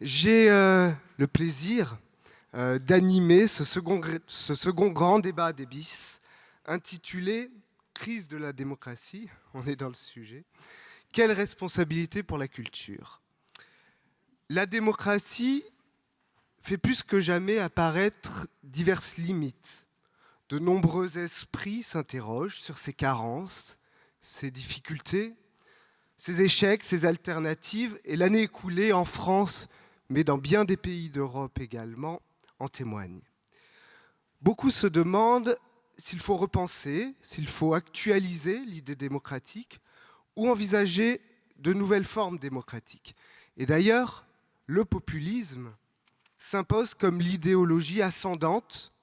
J'ai le plaisir d'animer ce second grand débat des BIS intitulé Crise de la démocratie, on est dans le sujet. Quelle responsabilité pour la culture? La démocratie fait plus que jamais apparaître diverses limites. De nombreux esprits s'interrogent sur ses carences, ses difficultés, ses échecs, ses alternatives, et l'année écoulée en France, mais dans bien des pays d'Europe également, en témoigne. Beaucoup se demandent s'il faut repenser, s'il faut actualiser l'idée démocratique ou envisager de nouvelles formes démocratiques. Et d'ailleurs, le populisme s'impose comme l'idéologie ascendante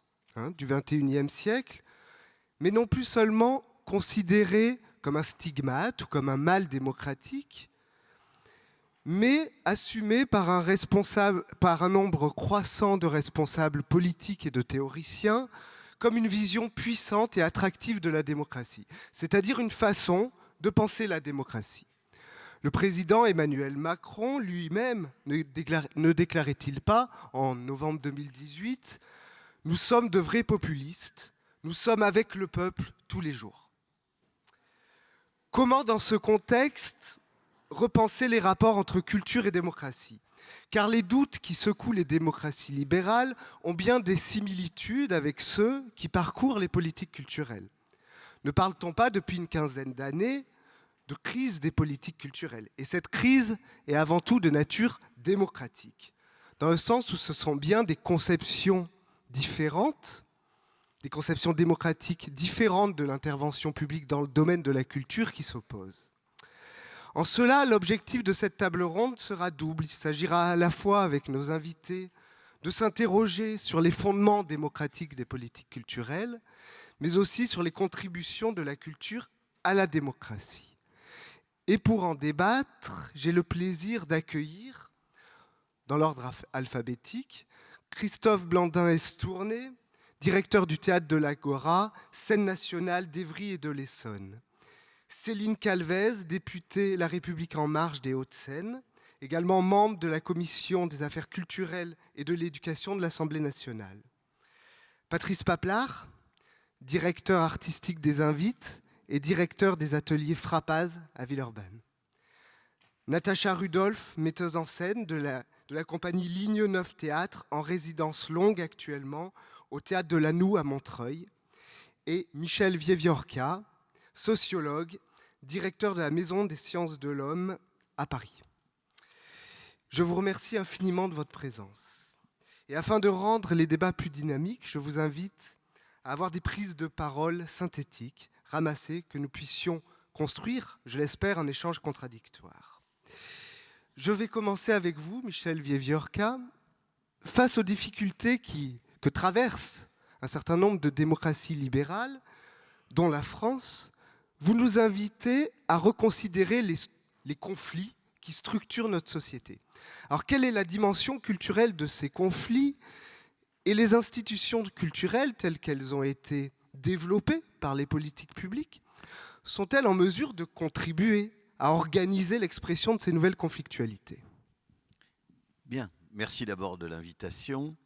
du XXIe siècle, mais non plus seulement considérée comme un stigmate ou comme un mal démocratique, mais assumé par un nombre croissant de responsables politiques et de théoriciens comme une vision puissante et attractive de la démocratie, c'est-à-dire une façon de penser la démocratie. Le président Emmanuel Macron lui-même ne déclarait-il pas en novembre 2018 « Nous sommes de vrais populistes, nous sommes avec le peuple tous les jours ». Comment, dans ce contexte, repenser les rapports entre culture et démocratie? Car les doutes qui secouent les démocraties libérales ont bien des similitudes avec ceux qui parcourent les politiques culturelles. Ne parle-t-on pas depuis une quinzaine d'années de crise des politiques culturelles? Et cette crise est avant tout de nature démocratique, dans le sens où ce sont bien des conceptions différentes, des conceptions démocratiques différentes de l'intervention publique dans le domaine de la culture qui s'opposent. En cela, l'objectif de cette table ronde sera double. Il s'agira à la fois, avec nos invités, de s'interroger sur les fondements démocratiques des politiques culturelles, mais aussi sur les contributions de la culture à la démocratie. Et pour en débattre, j'ai le plaisir d'accueillir, dans l'ordre alphabétique, Christophe Blandin-Estourné, directeur du théâtre de l'Agora, scène nationale d'Évry et de l'Essonne. Céline Calvez, députée La République En Marche des Hauts-de-Seine, également membre de la Commission des affaires culturelles et de l'éducation de l'Assemblée nationale. Patrice Paplard, directeur artistique des Invites et directeur des ateliers Frappaz à Villeurbanne. Natacha Rudolph, metteuse en scène de la compagnie Ligne 9 Théâtre, en résidence longue actuellement au Théâtre de la Noue à Montreuil. Et Michel Vieviorca, sociologue, directeur de la Maison des sciences de l'homme à Paris. Je vous remercie infiniment de votre présence. Et afin de rendre les débats plus dynamiques, je vous invite à avoir des prises de parole synthétiques, ramassées, que nous puissions construire, je l'espère, un échange contradictoire. Je vais commencer avec vous, Michel Vieviorca. Face aux difficultés que traversent un certain nombre de démocraties libérales, dont la France, vous nous invitez à reconsidérer les conflits qui structurent notre société. Alors, quelle est la dimension culturelle de ces conflits et les institutions culturelles telles qu'elles ont été développées par les politiques publiques sont-elles en mesure de contribuer à organiser l'expression de ces nouvelles conflictualités? Bien, merci d'abord de l'invitation.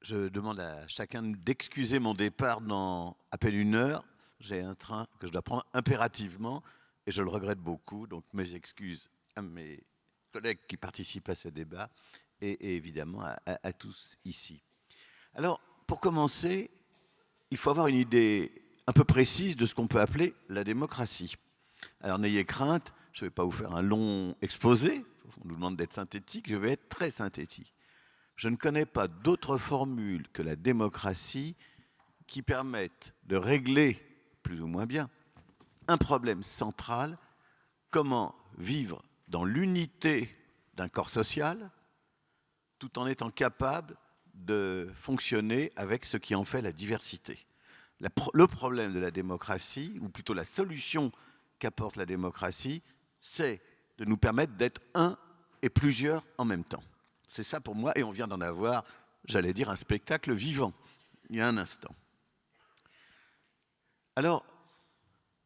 Je demande à chacun d'excuser mon départ dans à peine une heure. J'ai un train que je dois prendre impérativement et je le regrette beaucoup. Donc mes excuses à mes collègues qui participent à ce débat et évidemment à tous ici. Alors, pour commencer, il faut avoir une idée un peu précise de ce qu'on peut appeler la démocratie. Alors n'ayez crainte, je ne vais pas vous faire un long exposé, on nous demande d'être synthétique, je vais être très synthétique. Je ne connais pas d'autre formule que la démocratie qui permette de régler, plus ou moins bien, un problème central: comment vivre dans l'unité d'un corps social tout en étant capable de fonctionner avec ce qui en fait la diversité. Le problème de la démocratie, ou plutôt la solution qu'apporte la démocratie, c'est de nous permettre d'être un et plusieurs en même temps. C'est ça pour moi, et on vient d'en avoir, j'allais dire, un spectacle vivant, il y a un instant. Alors,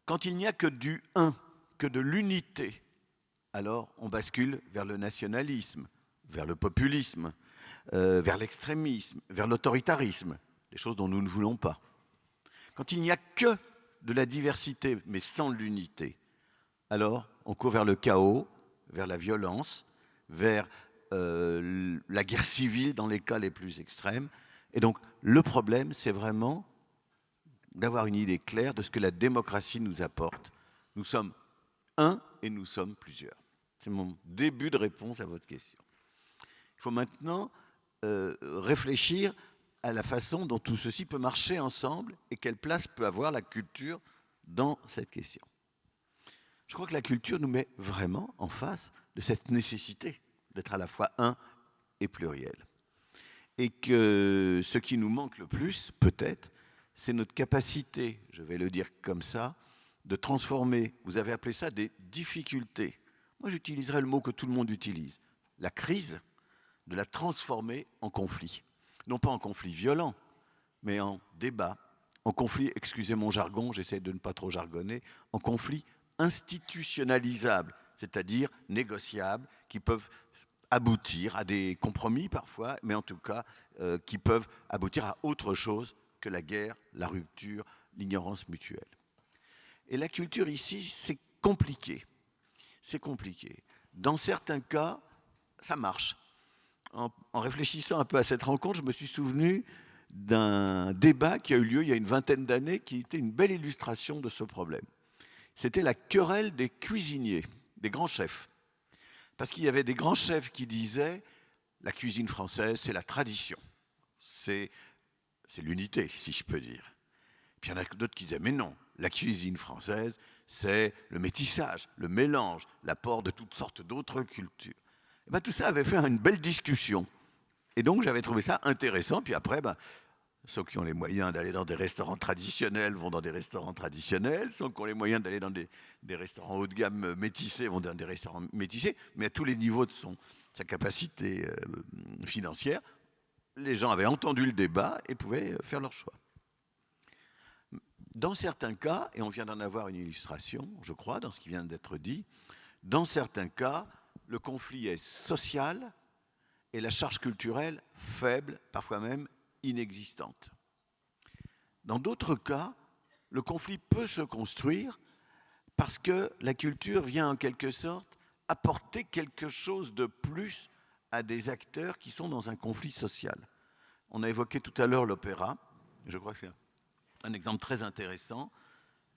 quand il n'y a que du un, que de l'unité, alors on bascule vers le nationalisme, vers le populisme, vers l'extrémisme, vers l'autoritarisme, des choses dont nous ne voulons pas. Quand il n'y a que de la diversité, mais sans l'unité, alors on court vers le chaos, vers la violence, vers la guerre civile dans les cas les plus extrêmes. Et donc le problème, c'est vraiment d'avoir une idée claire de ce que la démocratie nous apporte. Nous sommes un et nous sommes plusieurs. C'est mon début de réponse à votre question. Il faut maintenant réfléchir à la façon dont tout ceci peut marcher ensemble et quelle place peut avoir la culture dans cette question. Je crois que la culture nous met vraiment en face de cette nécessité d'être à la fois un et pluriel. Et que ce qui nous manque le plus, peut-être, c'est notre capacité, je vais le dire comme ça, de transformer, vous avez appelé ça des difficultés. Moi, j'utiliserais le mot que tout le monde utilise, la crise, de la transformer en conflit. Non pas en conflit violent, mais en débat, en conflit, excusez mon jargon, j'essaie de ne pas trop jargonner, en conflit institutionnalisables, c'est-à-dire négociables, qui peuvent aboutir à des compromis parfois, mais en tout cas qui peuvent aboutir à autre chose que la guerre, la rupture, l'ignorance mutuelle. Et la culture ici, c'est compliqué. C'est compliqué. Dans certains cas, ça marche. En réfléchissant un peu à cette rencontre, je me suis souvenu d'un débat qui a eu lieu il y a une vingtaine d'années, qui était une belle illustration de ce problème. C'était la querelle des cuisiniers, des grands chefs. Parce qu'il y avait des grands chefs qui disaient la cuisine française, c'est la tradition, c'est l'unité, si je peux dire. Puis il y en a d'autres qui disaient mais non, la cuisine française, c'est le métissage, le mélange, l'apport de toutes sortes d'autres cultures. Et ben, tout ça avait fait une belle discussion. Et donc j'avais trouvé ça intéressant. Puis après, ceux qui ont les moyens d'aller dans des restaurants traditionnels vont dans des restaurants traditionnels. Ceux qui ont les moyens d'aller dans des restaurants haut de gamme métissés vont dans des restaurants métissés. Mais à tous les niveaux de sa capacité financière, les gens avaient entendu le débat et pouvaient faire leur choix. Dans certains cas, et on vient d'en avoir une illustration, je crois, dans ce qui vient d'être dit, dans certains cas, le conflit est social et la charge culturelle faible, parfois même inexistante. Dans d'autres cas, le conflit peut se construire parce que la culture vient en quelque sorte apporter quelque chose de plus à des acteurs qui sont dans un conflit social. On a évoqué tout à l'heure l'opéra, je crois que c'est un exemple très intéressant.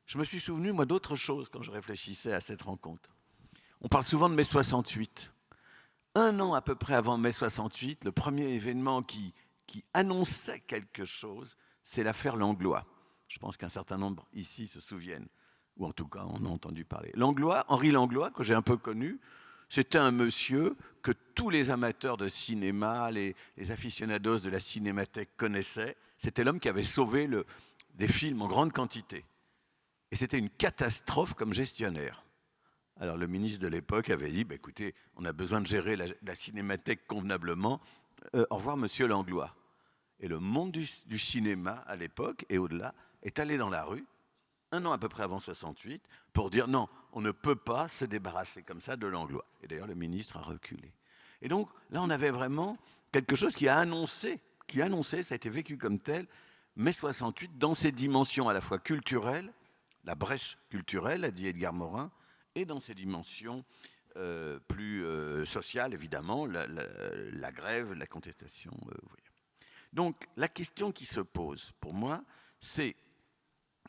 Je me suis souvenu, moi, d'autre chose quand je réfléchissais à cette rencontre. On parle souvent de mai 68. Un an à peu près avant mai 68, le premier événement qui annonçait quelque chose, c'est l'affaire Langlois. Je pense qu'un certain nombre ici se souviennent, ou en tout cas on a entendu parler. Langlois, Henri Langlois, que j'ai un peu connu, c'était un monsieur que tous les amateurs de cinéma, les aficionados de la cinémathèque connaissaient. C'était l'homme qui avait sauvé des films en grande quantité. Et c'était une catastrophe comme gestionnaire. Alors le ministre de l'époque avait dit, écoutez, on a besoin de gérer la cinémathèque convenablement. Au revoir, monsieur Langlois. Et le monde du cinéma, à l'époque, et au-delà, est allé dans la rue, un an à peu près avant 68, pour dire non, on ne peut pas se débarrasser comme ça de Langlois. Et d'ailleurs, le ministre a reculé. Et donc, là, on avait vraiment quelque chose qui a annoncé, ça a été vécu comme tel, mai 68, dans ses dimensions à la fois culturelles, la brèche culturelle, a dit Edgar Morin, et dans ses dimensions plus sociales, évidemment, la grève, la contestation. Donc, la question qui se pose, pour moi, c'est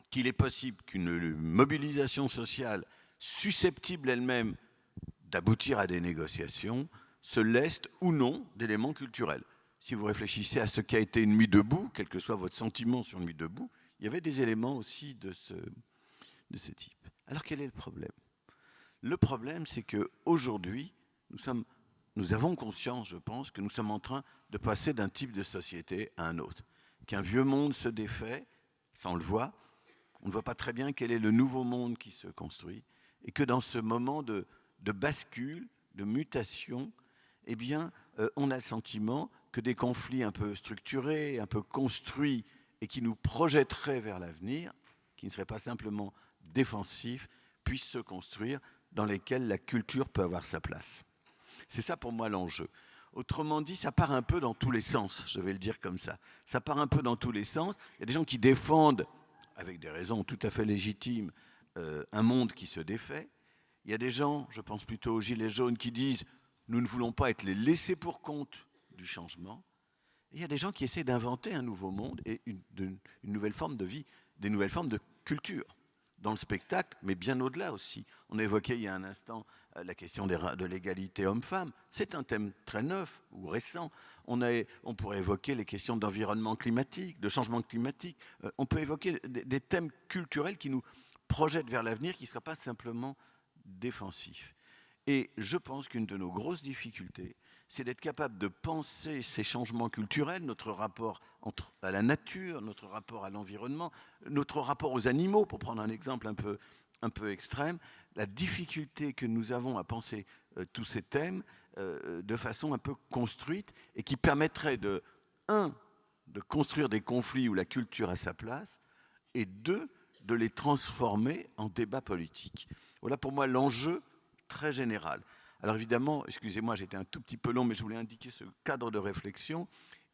qu'il est possible qu'une mobilisation sociale susceptible elle-même d'aboutir à des négociations se leste ou non d'éléments culturels. Si vous réfléchissez à ce qu'a été une nuit debout, quel que soit votre sentiment sur une nuit debout, il y avait des éléments aussi de ce type. Alors quel est le problème ? Le problème, c'est qu'aujourd'hui, nous avons conscience, je pense, que nous sommes en train de passer d'un type de société à un autre. Qu'un vieux monde se défait, ça on le voit, on ne voit pas très bien quel est le nouveau monde qui se construit, et que dans ce moment de bascule, de mutation, eh bien, on a le sentiment que des conflits un peu structurés, un peu construits, et qui nous projetteraient vers l'avenir, qui ne seraient pas simplement défensifs, puissent se construire, dans lesquels la culture peut avoir sa place. C'est ça pour moi l'enjeu. Autrement dit, ça part un peu dans tous les sens, je vais le dire comme ça. Ça part un peu dans tous les sens. Il y a des gens qui défendent, avec des raisons tout à fait légitimes, un monde qui se défait. Il y a des gens, je pense plutôt aux Gilets jaunes, qui disent « nous ne voulons pas être les laissés pour compte du changement ». Et il y a des gens qui essaient d'inventer un nouveau monde et une nouvelle forme de vie, des nouvelles formes de culture dans le spectacle, mais bien au-delà aussi. On a évoqué il y a un instant la question de l'égalité homme-femme. C'est un thème très neuf ou récent. On pourrait évoquer les questions d'environnement climatique, de changement climatique. On peut évoquer des thèmes culturels qui nous projettent vers l'avenir, qui ne sera pas simplement défensif. Et je pense qu'une de nos grosses difficultés, c'est d'être capable de penser ces changements culturels, notre rapport à la nature, notre rapport à l'environnement, notre rapport aux animaux, pour prendre un exemple un peu extrême, la difficulté que nous avons à penser tous ces thèmes de façon un peu construite et qui permettrait de construire des conflits où la culture a sa place, et deux, de les transformer en débat politique. Voilà pour moi l'enjeu très général. Alors évidemment, excusez-moi, j'étais un tout petit peu long, mais je voulais indiquer ce cadre de réflexion.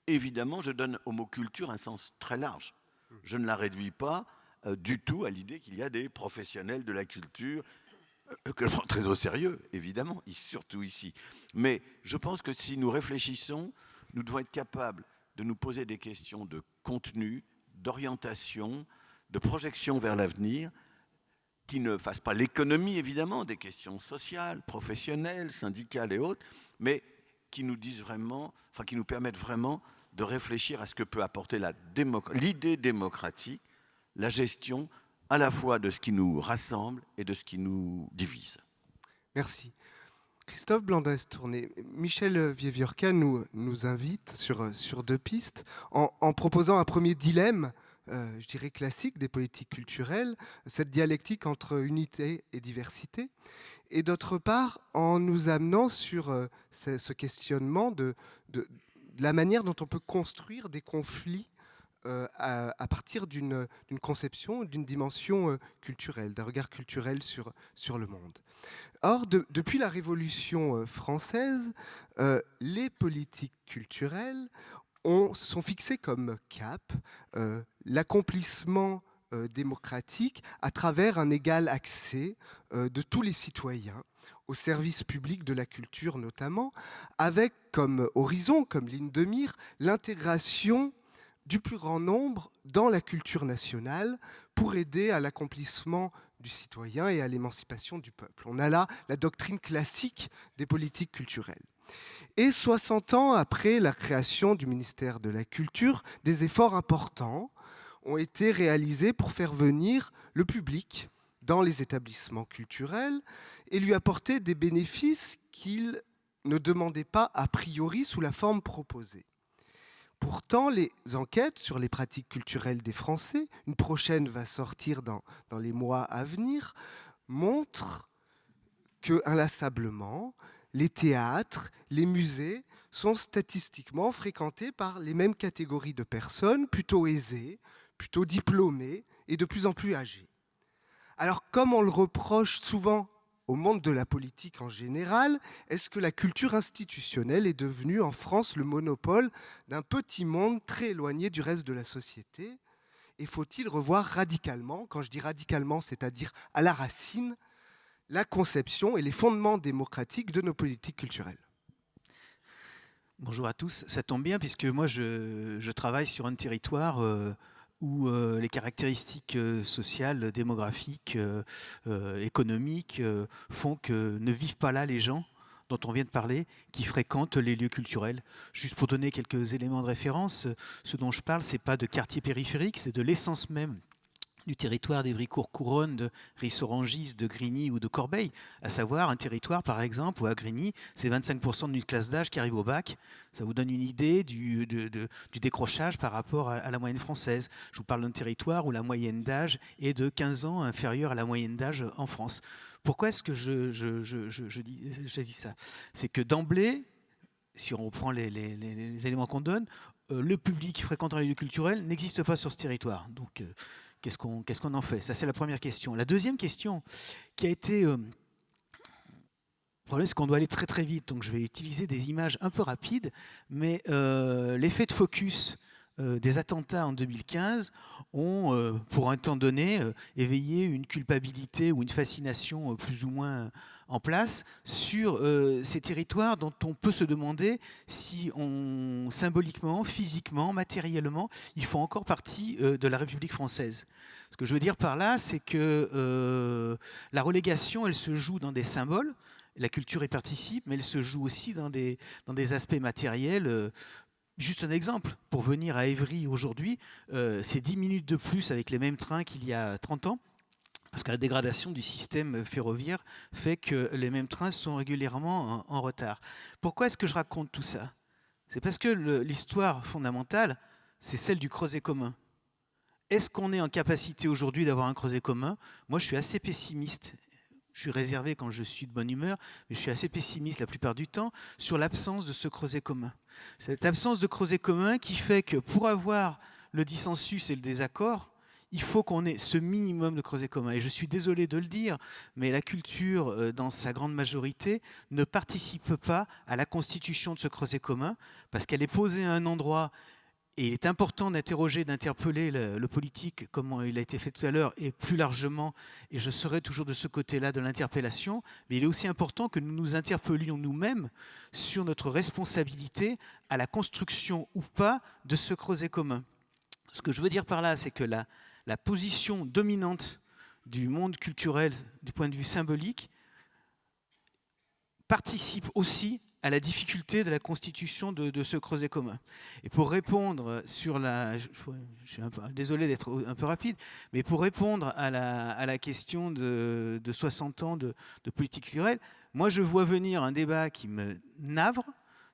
Évidemment, je donne au mot culture un sens très large. Je ne la réduis pas du tout à l'idée qu'il y a des professionnels de la culture, que je prends très au sérieux, évidemment, surtout ici. Mais je pense que si nous réfléchissons, nous devons être capables de nous poser des questions de contenu, d'orientation, de projection vers l'avenir, qui ne fassent pas l'économie, évidemment, des questions sociales, professionnelles, syndicales et autres, mais qui nous disent vraiment, enfin, qui nous permettent vraiment de réfléchir à ce que peut apporter l'idée démocratique, la gestion à la fois de ce qui nous rassemble et de ce qui nous divise. Merci. Christophe Blandin-Estourné, Michel Vieviorca nous invite sur deux pistes en proposant un premier dilemme, je dirais classique des politiques culturelles, cette dialectique entre unité et diversité, et d'autre part en nous amenant sur ce questionnement de la manière dont on peut construire des conflits à partir d'une conception, d'une dimension culturelle, d'un regard culturel sur le monde. Or, depuis la Révolution française, les politiques culturelles sont fixées comme cap l'accomplissement démocratique à travers un égal accès de tous les citoyens au service public de la culture notamment, avec comme horizon, comme ligne de mire, l'intégration du plus grand nombre dans la culture nationale pour aider à l'accomplissement du citoyen et à l'émancipation du peuple. On a là la doctrine classique des politiques culturelles. Et 60 ans après la création du ministère de la Culture, des efforts importants ont été réalisés pour faire venir le public dans les établissements culturels et lui apporter des bénéfices qu'il ne demandait pas a priori sous la forme proposée. Pourtant, les enquêtes sur les pratiques culturelles des Français, une prochaine va sortir dans les mois à venir, montrent que, inlassablement, les théâtres, les musées sont statistiquement fréquentés par les mêmes catégories de personnes, plutôt aisées, plutôt diplômées et de plus en plus âgées. Alors, comme on le reproche souvent au monde de la politique en général, est-ce que la culture institutionnelle est devenue en France le monopole d'un petit monde très éloigné du reste de la société ? Et faut-il revoir radicalement, quand je dis radicalement, c'est-à-dire à la racine, la conception et les fondements démocratiques de nos politiques culturelles ? Bonjour à tous, ça tombe bien puisque moi je travaille sur un territoire où les caractéristiques sociales, démographiques, économiques font que ne vivent pas là les gens dont on vient de parler, qui fréquentent les lieux culturels. Juste pour donner quelques éléments de référence, ce dont je parle, ce n'est pas de quartier périphérique, c'est de l'essence même du territoire d'Évricourt-Couronne, de Ris-Orangis, de Grigny ou de Corbeil, à savoir un territoire par exemple où à Grigny, c'est 25% d'une classe d'âge qui arrive au bac. Ça vous donne une idée du décrochage par rapport à la moyenne française. Je vous parle d'un territoire où la moyenne d'âge est de 15 ans inférieure à la moyenne d'âge en France. Pourquoi est-ce que je dis ça ? C'est que d'emblée, si on reprend les éléments qu'on donne, le public fréquentant les lieux culturels n'existe pas sur ce territoire. Donc, qu'est-ce qu'on en fait ? Ça, c'est la première question. La deuxième question qui a été Le problème, c'est qu'on doit aller très très vite, donc je vais utiliser des images un peu rapides, mais l'effet de focus des attentats en 2015 ont, pour un temps donné, éveillé une culpabilité ou une fascination plus ou moins en place sur ces territoires dont on peut se demander si symboliquement, physiquement, matériellement, ils font encore partie de la République française. Ce que je veux dire par là, c'est que la relégation, elle se joue dans des symboles. La culture y participe, mais elle se joue aussi dans des aspects matériels. Juste un exemple, pour venir à Évry aujourd'hui, c'est 10 minutes de plus avec les mêmes trains qu'il y a 30 ans, parce que la dégradation du système ferroviaire fait que les mêmes trains sont régulièrement en retard. Pourquoi est-ce que je raconte tout ça? C'est parce que l'histoire fondamentale, c'est celle du creuset commun. Est-ce qu'on est en capacité aujourd'hui d'avoir un creuset commun? Moi, je suis assez pessimiste. Je suis réservé quand je suis de bonne humeur, mais je suis assez pessimiste la plupart du temps sur l'absence de ce creuset commun. Cette absence de creuset commun qui fait que pour avoir le dissensus et le désaccord, il faut qu'on ait ce minimum de creuset commun. Et je suis désolé de le dire, mais la culture, dans sa grande majorité, ne participe pas à la constitution de ce creuset commun, parce qu'elle est posée à un endroit. Et il est important d'interroger, d'interpeller le politique, comme il a été fait tout à l'heure, et plus largement, et je serai toujours de ce côté-là de l'interpellation, mais il est aussi important que nous nous interpellions nous-mêmes sur notre responsabilité à la construction ou pas de ce creuset commun. Ce que je veux dire par là, c'est que la position dominante du monde culturel, du point de vue symbolique, participe aussi à la difficulté de la constitution de ce creuset commun. Et pour répondre sur je suis désolé d'être un peu rapide, mais pour répondre à la question de 60 ans de politique culturelle, moi je vois venir un débat qui me navre,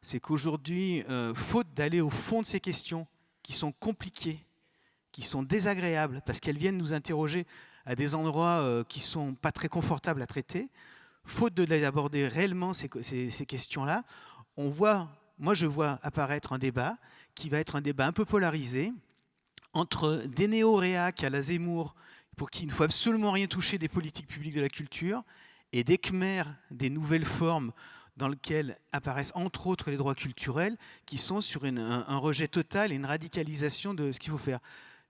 c'est qu'aujourd'hui, faute d'aller au fond de ces questions qui sont compliquées, qui sont désagréables, parce qu'elles viennent nous interroger à des endroits qui ne sont pas très confortables à traiter, faute de les aborder réellement ces questions-là, moi je vois apparaître un débat qui va être un débat un peu polarisé entre des néo-réacs à la Zemmour, pour qui il ne faut absolument rien toucher des politiques publiques de la culture, et des Khmers, des nouvelles formes dans lesquelles apparaissent entre autres les droits culturels, qui sont sur un rejet total et une radicalisation de ce qu'il faut faire.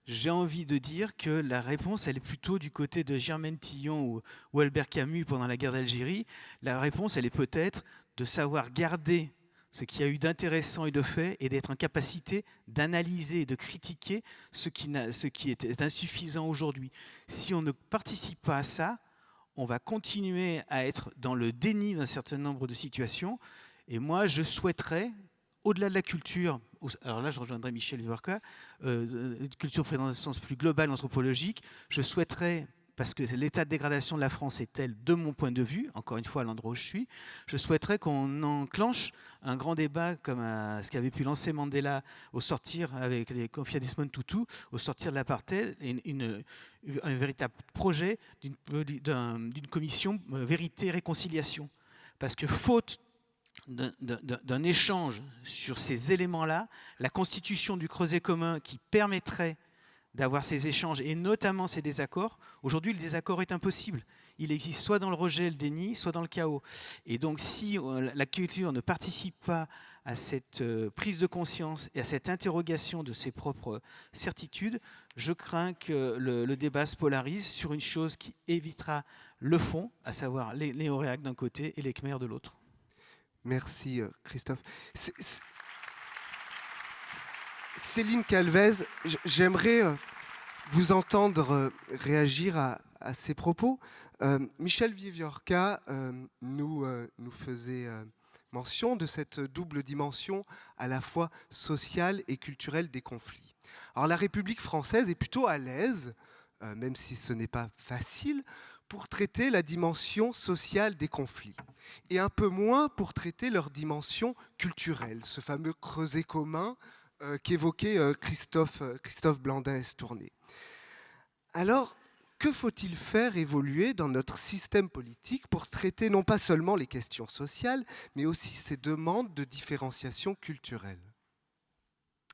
J'ai envie de dire que la réponse, elle est plutôt du côté de Germaine Tillon ou Albert Camus pendant la guerre d'Algérie. La réponse, elle est peut-être de savoir garder ce qu'il y a eu d'intéressant et de fait et d'être en capacité d'analyser et de critiquer ce qui est insuffisant aujourd'hui. Si on ne participe pas à ça, on va continuer à être dans le déni d'un certain nombre de situations. Et moi, je souhaiterais, au-delà de la culture, alors là je rejoindrai Michel Vivorca, culture prise dans un sens plus global, anthropologique, je souhaiterais, parce que l'état de dégradation de la France est tel, de mon point de vue, encore une fois à l'endroit où je suis, je souhaiterais qu'on enclenche un grand débat comme ce qu'avait pu lancer Mandela au sortir avec les Kofi Desmond Tutu, au sortir de l'apartheid, un véritable projet d'une commission vérité-réconciliation. Parce que faute d'un échange sur ces éléments-là, la constitution du creuset commun qui permettrait d'avoir ces échanges et notamment ces désaccords. Aujourd'hui, le désaccord est impossible. Il existe soit dans le rejet, le déni, soit dans le chaos. Et donc, si la culture ne participe pas à cette prise de conscience et à cette interrogation de ses propres certitudes, je crains que le débat se polarise sur une chose qui évitera le fond, à savoir les néo-réacs d'un côté et les Khmers de l'autre. Merci Christophe. Céline Calvez, j'aimerais vous entendre réagir à ces propos. Michel Vivorca nous faisait mention de cette double dimension à la fois sociale et culturelle des conflits. Alors la République française est plutôt à l'aise, même si ce n'est pas facile, pour traiter la dimension sociale des conflits, et un peu moins pour traiter leur dimension culturelle, ce fameux creuset commun qu'évoquait Christophe Blandin-Estourné. Alors, que faut-il faire évoluer dans notre système politique pour traiter non pas seulement les questions sociales, mais aussi ces demandes de différenciation culturelle ?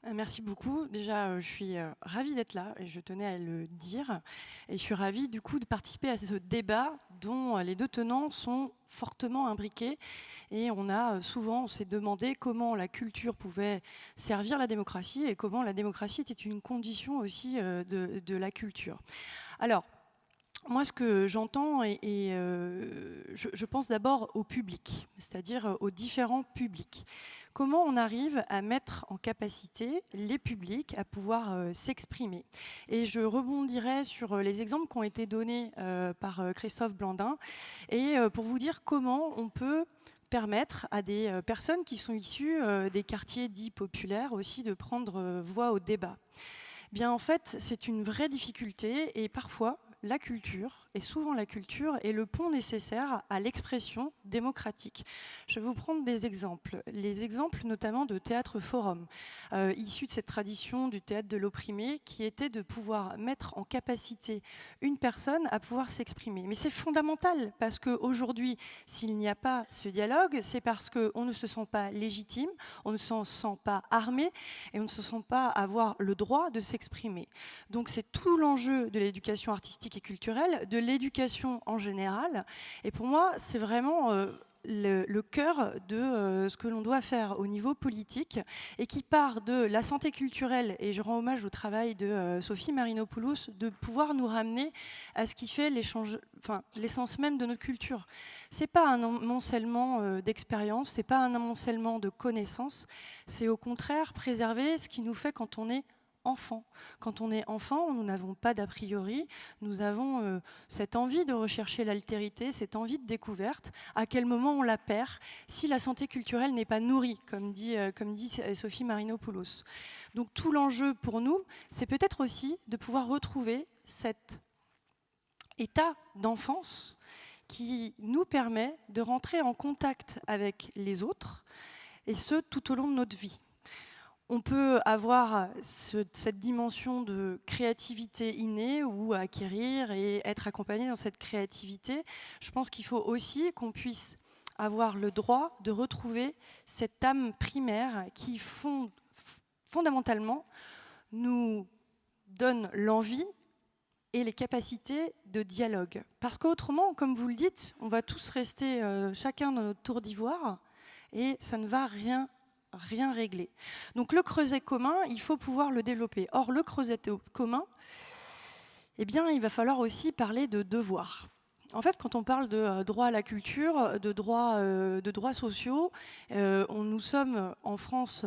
Merci beaucoup. Déjà, je suis ravie d'être là et je tenais à le dire. Et je suis ravie du coup de participer à ce débat dont les deux tenants sont fortement imbriqués. Et on s'est demandé comment la culture pouvait servir la démocratie et comment la démocratie était une condition aussi de la culture. Alors, moi, ce que j'entends, je pense d'abord au public, c'est-à-dire aux différents publics. Comment on arrive à mettre en capacité les publics à pouvoir s'exprimer? Et je rebondirai sur les exemples qui ont été donnés par Christophe Blandin, et pour vous dire comment on peut permettre à des personnes qui sont issues des quartiers dits populaires aussi de prendre voix au débat. Bien, en fait, c'est une vraie difficulté et parfois, la culture, et souvent la culture, est le pont nécessaire à l'expression démocratique. Je vais vous prendre des exemples. Les exemples notamment de Théâtre Forum, issus de cette tradition du théâtre de l'opprimé, qui était de pouvoir mettre en capacité une personne à pouvoir s'exprimer. Mais c'est fondamental, parce qu'aujourd'hui, s'il n'y a pas ce dialogue, c'est parce qu'on ne se sent pas légitime, on ne se sent pas armé, et on ne se sent pas avoir le droit de s'exprimer. Donc c'est tout l'enjeu de l'éducation artistique et culturelle, de l'éducation en général. Et pour moi, c'est vraiment le cœur de ce que l'on doit faire au niveau politique et qui part de la santé culturelle, et je rends hommage au travail de Sophie Marinopoulos, de pouvoir nous ramener à ce qui fait l'essence même de notre culture. C'est pas un amoncellement d'expériences, c'est pas un amoncellement de connaissances, c'est au contraire préserver ce qui nous fait quand on est enfant. Quand on est enfant, nous n'avons pas d'a priori, nous avons cette envie de rechercher l'altérité, cette envie de découverte. À quel moment on la perd si la santé culturelle n'est pas nourrie, comme dit Sophie Marinopoulos. Donc tout l'enjeu pour nous, c'est peut-être aussi de pouvoir retrouver cet état d'enfance qui nous permet de rentrer en contact avec les autres, et ce, tout au long de notre vie. On peut avoir cette dimension de créativité innée ou acquérir et être accompagné dans cette créativité. Je pense qu'il faut aussi qu'on puisse avoir le droit de retrouver cette âme primaire qui fondamentalement nous donne l'envie et les capacités de dialogue. Parce qu'autrement, comme vous le dites, on va tous rester chacun dans notre tour d'ivoire et ça ne va rien régler. Donc le creuset commun, il faut pouvoir le développer. Or, le creuset commun, eh bien, il va falloir aussi parler de devoirs. En fait, quand on parle de droit à la culture, de droits sociaux, nous sommes en France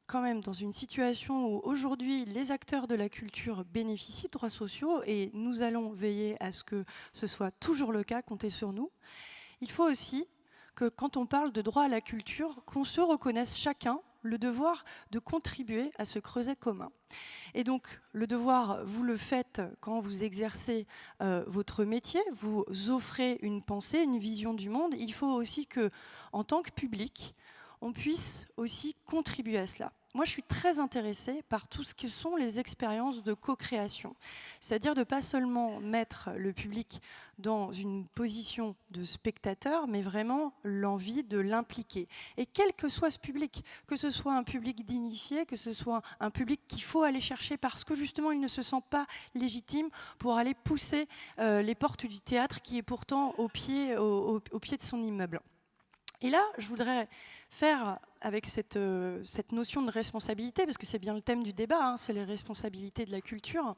quand même dans une situation où aujourd'hui les acteurs de la culture bénéficient de droits sociaux et nous allons veiller à ce que ce soit toujours le cas, comptez sur nous. Il faut aussi que quand on parle de droit à la culture, qu'on se reconnaisse chacun le devoir de contribuer à ce creuset commun. Et donc, le devoir, vous le faites quand vous exercez votre métier, vous offrez une pensée, une vision du monde. Il faut aussi que, en tant que public, on puisse aussi contribuer à cela. Moi, je suis très intéressée par tout ce que sont les expériences de co-création. C'est-à-dire de ne pas seulement mettre le public dans une position de spectateur, mais vraiment l'envie de l'impliquer. Et quel que soit ce public, que ce soit un public d'initiés, que ce soit un public qu'il faut aller chercher parce que justement il ne se sent pas légitime pour aller pousser les portes du théâtre qui est pourtant au pied de son immeuble. Et là, je voudrais faire avec cette notion de responsabilité, parce que c'est bien le thème du débat, hein, c'est les responsabilités de la culture,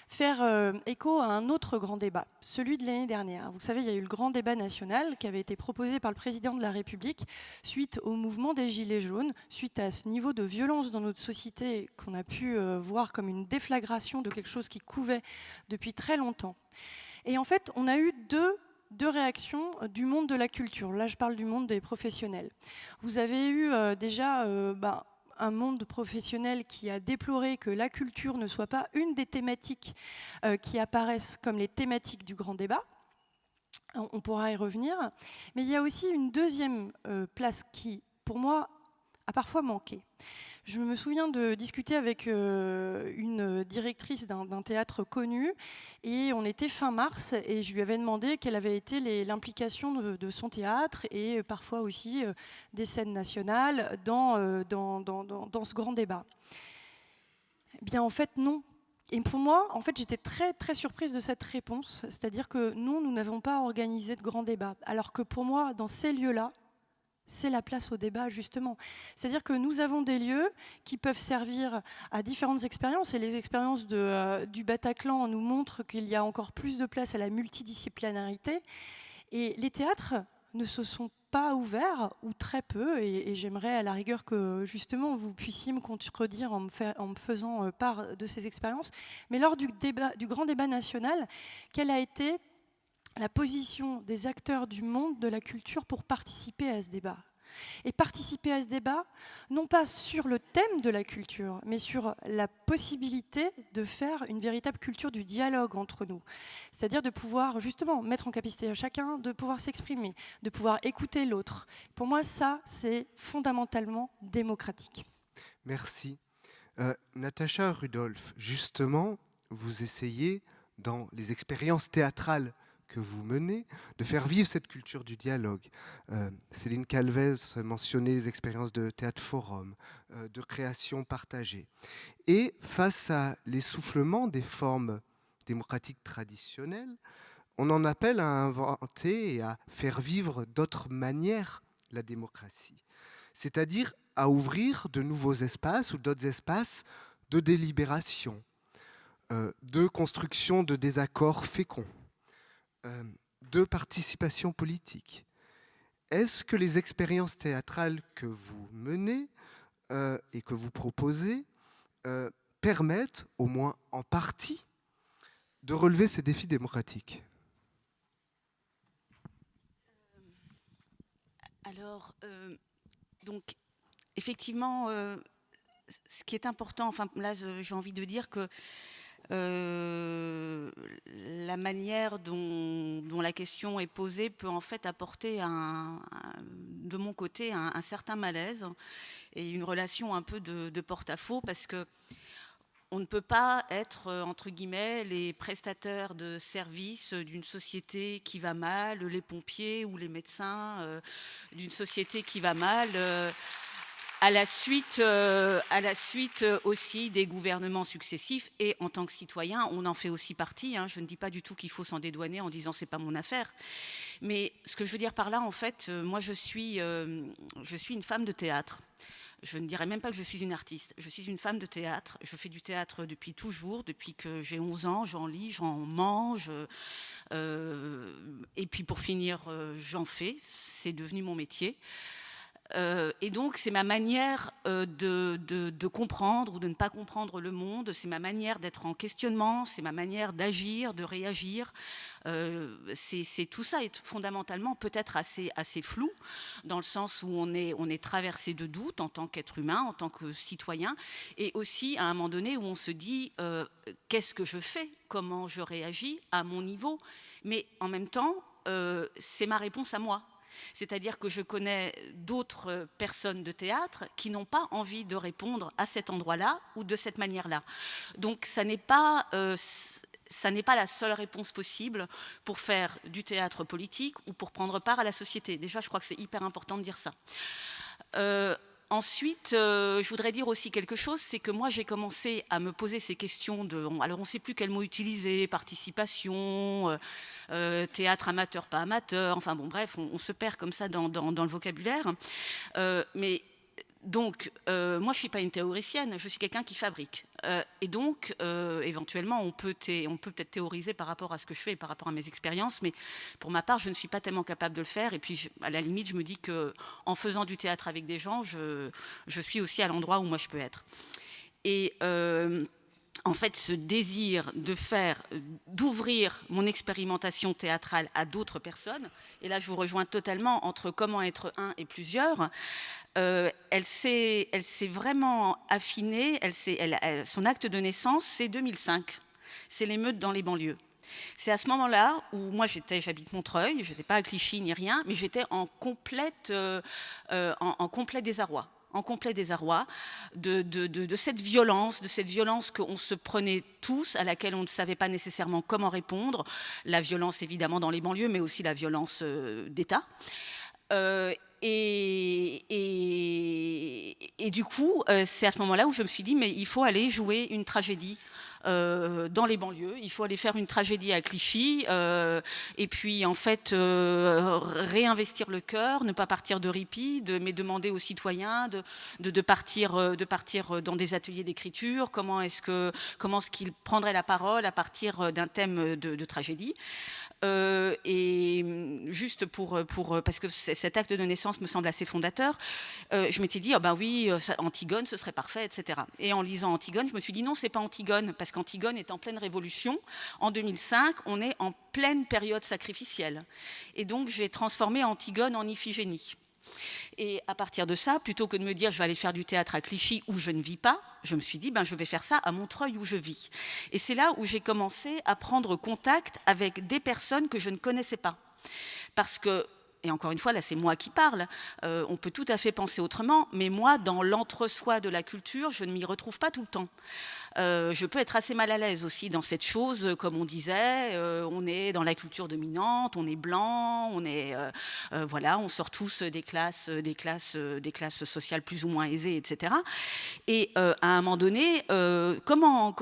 faire écho à un autre grand débat, celui de l'année dernière. Vous savez, il y a eu le grand débat national qui avait été proposé par le président de la République suite au mouvement des Gilets jaunes, suite à ce niveau de violence dans notre société qu'on a pu voir comme une déflagration de quelque chose qui couvait depuis très longtemps. Et en fait, on a eu deux réactions du monde de la culture. Là, je parle du monde des professionnels. Vous avez eu déjà un monde professionnel qui a déploré que la culture ne soit pas une des thématiques qui apparaissent comme les thématiques du grand débat. On pourra y revenir. Mais il y a aussi une deuxième place qui, pour moi, a parfois manqué. Je me souviens de discuter avec une directrice d'un théâtre connu et on était fin mars et je lui avais demandé quelle avait été l'implication de son théâtre et parfois aussi des scènes nationales dans ce grand débat. Eh bien en fait non. Et pour moi, en fait, j'étais très très surprise de cette réponse, c'est-à-dire que nous n'avons pas organisé de grands débats, alors que pour moi, dans ces lieux-là, c'est la place au débat, justement. C'est-à-dire que nous avons des lieux qui peuvent servir à différentes expériences, et les expériences du Bataclan nous montrent qu'il y a encore plus de place à la multidisciplinarité. Et les théâtres ne se sont pas ouverts, ou très peu, et j'aimerais à la rigueur que justement vous puissiez me contredire en me faisant part de ces expériences. Mais lors du grand débat national, quelle a été la position des acteurs du monde de la culture pour participer à ce débat. Et participer à ce débat, non pas sur le thème de la culture, mais sur la possibilité de faire une véritable culture du dialogue entre nous. C'est-à-dire de pouvoir justement mettre en capacité à chacun de pouvoir s'exprimer, de pouvoir écouter l'autre. Pour moi, ça, c'est fondamentalement démocratique. Merci. Natacha Rudolph, justement, vous essayez, dans les expériences théâtrales que vous menez, de faire vivre cette culture du dialogue. Céline Calvez mentionnait les expériences de théâtre forum, de création partagée. Et face à l'essoufflement des formes démocratiques traditionnelles, on en appelle à inventer et à faire vivre d'autres manières la démocratie. C'est-à-dire à ouvrir de nouveaux espaces ou d'autres espaces de délibération, de construction de désaccords féconds, de participation politique. Est-ce que les expériences théâtrales que vous menez et que vous proposez permettent, au moins en partie, de relever ces défis démocratiques ? Alors, donc, effectivement, ce qui est important, enfin là j'ai envie de dire que la manière dont la question est posée peut en fait apporter de mon côté un certain malaise et une relation un peu de porte-à-faux, parce que on ne peut pas être, entre guillemets, les prestataires de services d'une société qui va mal, les pompiers ou les médecins d'une société qui va mal, à la suite aussi des gouvernements successifs. Et en tant que citoyen, on en fait aussi partie. Je ne dis pas du tout qu'il faut s'en dédouaner en disant c'est pas mon affaire. Mais ce que je veux dire par là, en fait, moi je suis une femme de théâtre. Je ne dirais même pas que je suis une artiste. Je suis une femme de théâtre. Je fais du théâtre depuis toujours, depuis que j'ai 11 ans. J'en lis, j'en mange. Et puis pour finir, j'en fais. C'est devenu mon métier. Et donc, c'est ma manière de comprendre ou de ne pas comprendre le monde. C'est ma manière d'être en questionnement. C'est ma manière d'agir, de réagir. C'est tout ça est fondamentalement peut-être assez flou, dans le sens où on est traversé de doutes en tant qu'être humain, en tant que citoyen, et aussi à un moment donné où on se dit qu'est-ce que je fais, comment je réagis à mon niveau, mais en même temps c'est ma réponse à moi. C'est-à-dire que je connais d'autres personnes de théâtre qui n'ont pas envie de répondre à cet endroit-là ou de cette manière-là. Donc ça n'est pas la seule réponse possible pour faire du théâtre politique ou pour prendre part à la société. Déjà, je crois que c'est hyper important de dire ça. Ensuite, je voudrais dire aussi quelque chose, c'est que moi j'ai commencé à me poser ces questions alors on ne sait plus quel mot utiliser, participation, théâtre amateur, pas amateur, enfin bon bref, on se perd comme ça dans le vocabulaire. Mais donc, moi je ne suis pas une théoricienne, je suis quelqu'un qui fabrique. Et donc, éventuellement, on peut peut-être théoriser par rapport à ce que je fais, par rapport à mes expériences, mais pour ma part, je ne suis pas tellement capable de le faire. Et puis, à la limite, je me dis qu'en faisant du théâtre avec des gens, je suis aussi à l'endroit où moi je peux être. Et en fait, ce désir d'ouvrir mon expérimentation théâtrale à d'autres personnes, et là je vous rejoins totalement entre comment être un et plusieurs, elle s'est vraiment affinée, son acte de naissance, c'est 2005, c'est l'émeute dans les banlieues. C'est à ce moment-là où moi j'habite Montreuil, je n'étais pas à Clichy ni rien, mais j'étais en complet désarroi. en complet désarroi de cette violence qu'on se prenait tous, à laquelle on ne savait pas nécessairement comment répondre. La violence évidemment dans les banlieues, mais aussi la violence d'État. Et du coup, c'est à ce moment-là où je me suis dit, mais il faut aller jouer une tragédie dans les banlieues, il faut aller faire une tragédie à Clichy, et puis en fait réinvestir le cœur, ne pas partir de répit, mais demander aux citoyens de partir dans des ateliers d'écriture, comment est-ce qu'ils prendraient la parole à partir d'un thème de tragédie. Et juste parce que cet acte de naissance me semble assez fondateur, je m'étais dit, oui, Antigone, ce serait parfait, etc. Et en lisant Antigone, je me suis dit, non, c'est pas Antigone, parce qu'Antigone est en pleine révolution. En 2005, on est en pleine période sacrificielle. Et donc, j'ai transformé Antigone en Iphigénie. Et à partir de ça, plutôt que de me dire je vais aller faire du théâtre à Clichy où je ne vis pas, je me suis dit je vais faire ça à Montreuil où je vis. Et c'est là où j'ai commencé à prendre contact avec des personnes que je ne connaissais pas. Parce que, et encore une fois, là c'est moi qui parle, on peut tout à fait penser autrement, mais moi, dans l'entre-soi de la culture, je ne m'y retrouve pas tout le temps. Je peux être assez mal à l'aise aussi dans cette chose, comme on disait, on est dans la culture dominante, on est blanc, on sort tous des classes sociales plus ou moins aisées, etc. Et à un moment donné, comment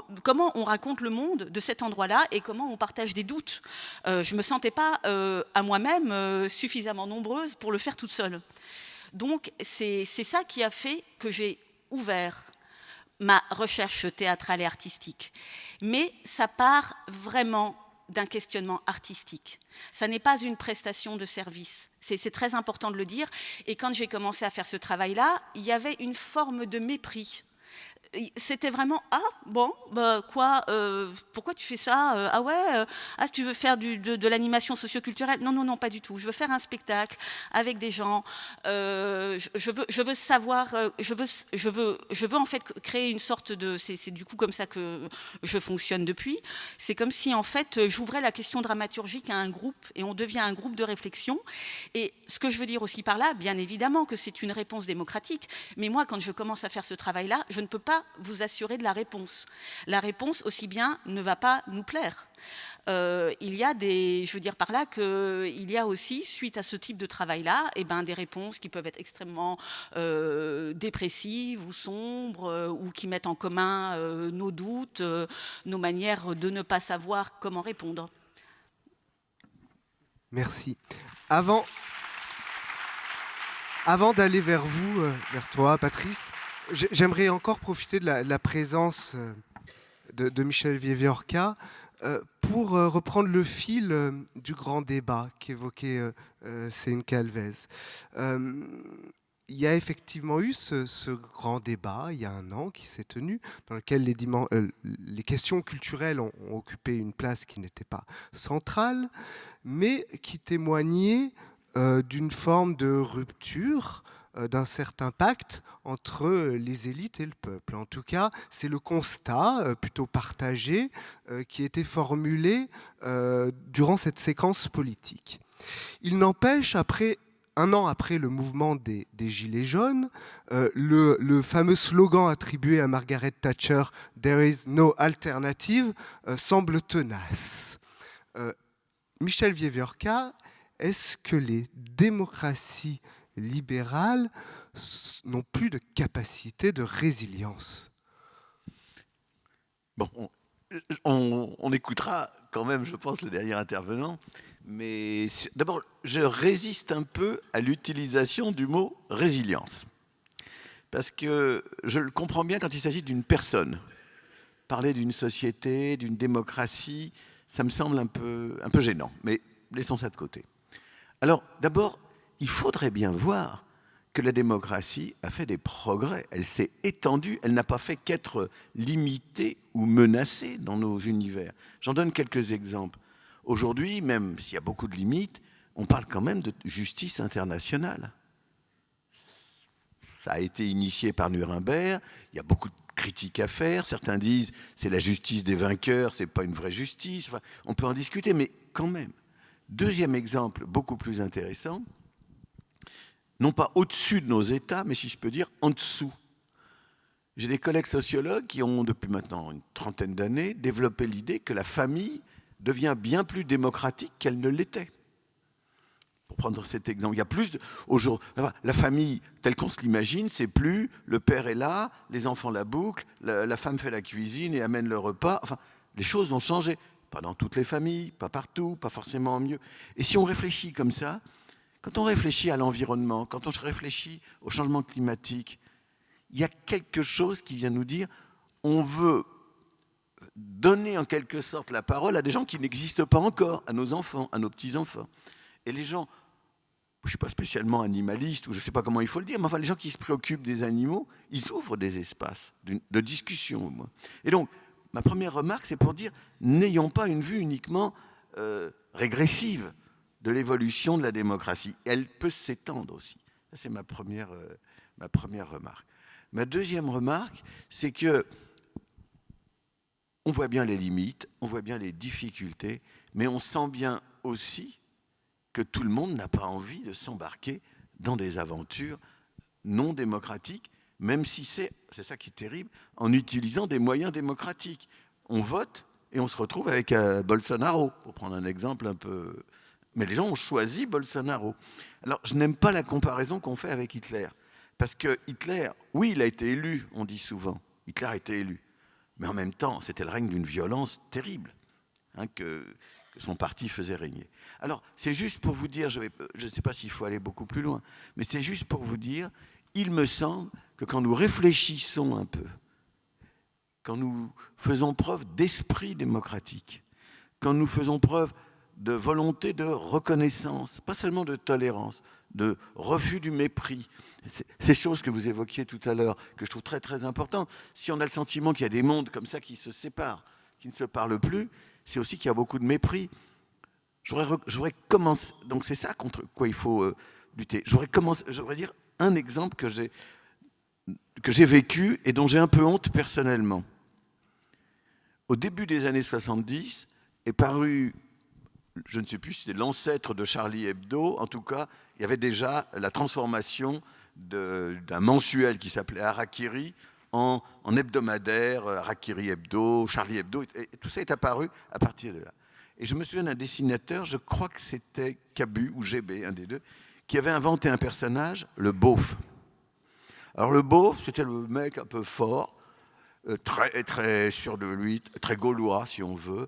on raconte le monde de cet endroit-là et comment on partage des doutes. Je me sentais pas à moi-même suffisamment nombreuse pour le faire toute seule. Donc c'est ça qui a fait que j'ai ouvert ma recherche théâtrale et artistique. Mais ça part vraiment d'un questionnement artistique. Ça n'est pas une prestation de service. C'est très important de le dire. Et quand j'ai commencé à faire ce travail-là, il y avait une forme de mépris. C'était vraiment pourquoi tu fais ça, tu veux faire de l'animation socioculturelle? Non, pas du tout. Je veux faire un spectacle avec des gens. Je veux savoir. Je veux en fait créer une sorte de. C'est du coup comme ça que je fonctionne depuis. C'est comme si en fait j'ouvrais la question dramaturgique à un groupe et on devient un groupe de réflexion. Et ce que je veux dire aussi par là, bien évidemment que c'est une réponse démocratique. Mais moi, quand je commence à faire ce travail-là, je ne peux pas vous assurer de la réponse. La réponse, aussi bien, ne va pas nous plaire. Je veux dire par là qu'il y a aussi, suite à ce type de travail-là, des réponses qui peuvent être extrêmement dépressives ou sombres, ou qui mettent en commun nos doutes, nos manières de ne pas savoir comment répondre. Merci. Avant d'aller vers vous, vers toi, Patrice, j'aimerais encore profiter de la présence de Michel Viviorca pour reprendre le fil du grand débat qu'évoquait Céline Calvez. Il y a effectivement eu ce grand débat il y a 1 an qui s'est tenu, dans lequel les questions culturelles ont occupé une place qui n'était pas centrale, mais qui témoignait d'une forme de rupture, d'un certain pacte entre les élites et le peuple. En tout cas, c'est le constat plutôt partagé qui était formulé durant cette séquence politique. Il n'empêche, 1 an après le mouvement des Gilets jaunes, le fameux slogan attribué à Margaret Thatcher « There is no alternative » semble tenace. Michel Viviorca, est-ce que les démocraties libérales n'ont plus de capacité de résilience? Bon, on écoutera quand même, je pense, le dernier intervenant. Mais d'abord, je résiste un peu à l'utilisation du mot résilience. Parce que je le comprends bien quand il s'agit d'une personne. Parler d'une société, d'une démocratie, ça me semble un peu gênant. Mais laissons ça de côté. Alors, d'abord, il faudrait bien voir que la démocratie a fait des progrès. Elle s'est étendue, elle n'a pas fait qu'être limitée ou menacée dans nos univers. J'en donne quelques exemples. Aujourd'hui, même s'il y a beaucoup de limites, on parle quand même de justice internationale. Ça a été initié par Nuremberg, il y a beaucoup de critiques à faire. Certains disent c'est la justice des vainqueurs, c'est pas une vraie justice. Enfin, on peut en discuter, mais quand même. Deuxième exemple, beaucoup plus intéressant, non pas au-dessus de nos États, mais si je peux dire en dessous. J'ai des collègues sociologues qui ont, depuis maintenant une trentaine d'années, développé l'idée que la famille devient bien plus démocratique qu'elle ne l'était. Pour prendre cet exemple, il y a plus de... La famille, telle qu'on se l'imagine, c'est plus le père est là, les enfants la bouclent, la femme fait la cuisine et amène le repas. Enfin, les choses ont changé. Pas dans toutes les familles, pas partout, pas forcément mieux. Et si on réfléchit comme ça, quand on réfléchit à l'environnement, quand on réfléchit au changement climatique, il y a quelque chose qui vient nous dire on veut donner en quelque sorte la parole à des gens qui n'existent pas encore, à nos enfants, à nos petits-enfants. Et les gens, je ne suis pas spécialement animaliste, ou je ne sais pas comment il faut le dire, mais enfin les gens qui se préoccupent des animaux, ils ouvrent des espaces de discussion au moins. Et donc, ma première remarque, c'est pour dire, n'ayons pas une vue uniquement régressive de l'évolution de la démocratie. Elle peut s'étendre aussi. Ça, c'est ma première remarque. Ma deuxième remarque, c'est que on voit bien les limites, on voit bien les difficultés, mais on sent bien aussi que tout le monde n'a pas envie de s'embarquer dans des aventures non démocratiques, même si c'est ça qui est terrible, en utilisant des moyens démocratiques. On vote et on se retrouve avec Bolsonaro, pour prendre un exemple un peu... Mais les gens ont choisi Bolsonaro. Alors, je n'aime pas la comparaison qu'on fait avec Hitler. Parce que Hitler, oui, il a été élu, on dit souvent. Hitler a été élu. Mais en même temps, c'était le règne d'une violence terrible que son parti faisait régner. Alors, c'est juste pour vous dire, je ne sais pas s'il faut aller beaucoup plus loin, mais c'est juste pour vous dire, il me semble que quand nous réfléchissons un peu, quand nous faisons preuve d'esprit démocratique, quand nous faisons preuve de volonté de reconnaissance, pas seulement de tolérance, de refus du mépris, ces choses que vous évoquiez tout à l'heure, que je trouve très très importantes. Si on a le sentiment qu'il y a des mondes comme ça qui se séparent, qui ne se parlent plus, c'est aussi qu'il y a beaucoup de mépris. J'aurais commencé, donc c'est ça contre quoi il faut lutter. J'aurais dire un exemple que j'ai vécu et dont j'ai un peu honte personnellement. Au début des années 70 est paru, je ne sais plus si c'était l'ancêtre de Charlie Hebdo, en tout cas, il y avait déjà la transformation d'un mensuel qui s'appelait Harakiri en hebdomadaire, Harakiri Hebdo, Charlie Hebdo, et tout ça est apparu à partir de là. Et je me souviens d'un dessinateur, je crois que c'était Cabu ou GB, un des deux, qui avait inventé un personnage, le beauf. Alors le beauf, c'était le mec un peu fort, très, très sûr de lui, très gaulois si on veut,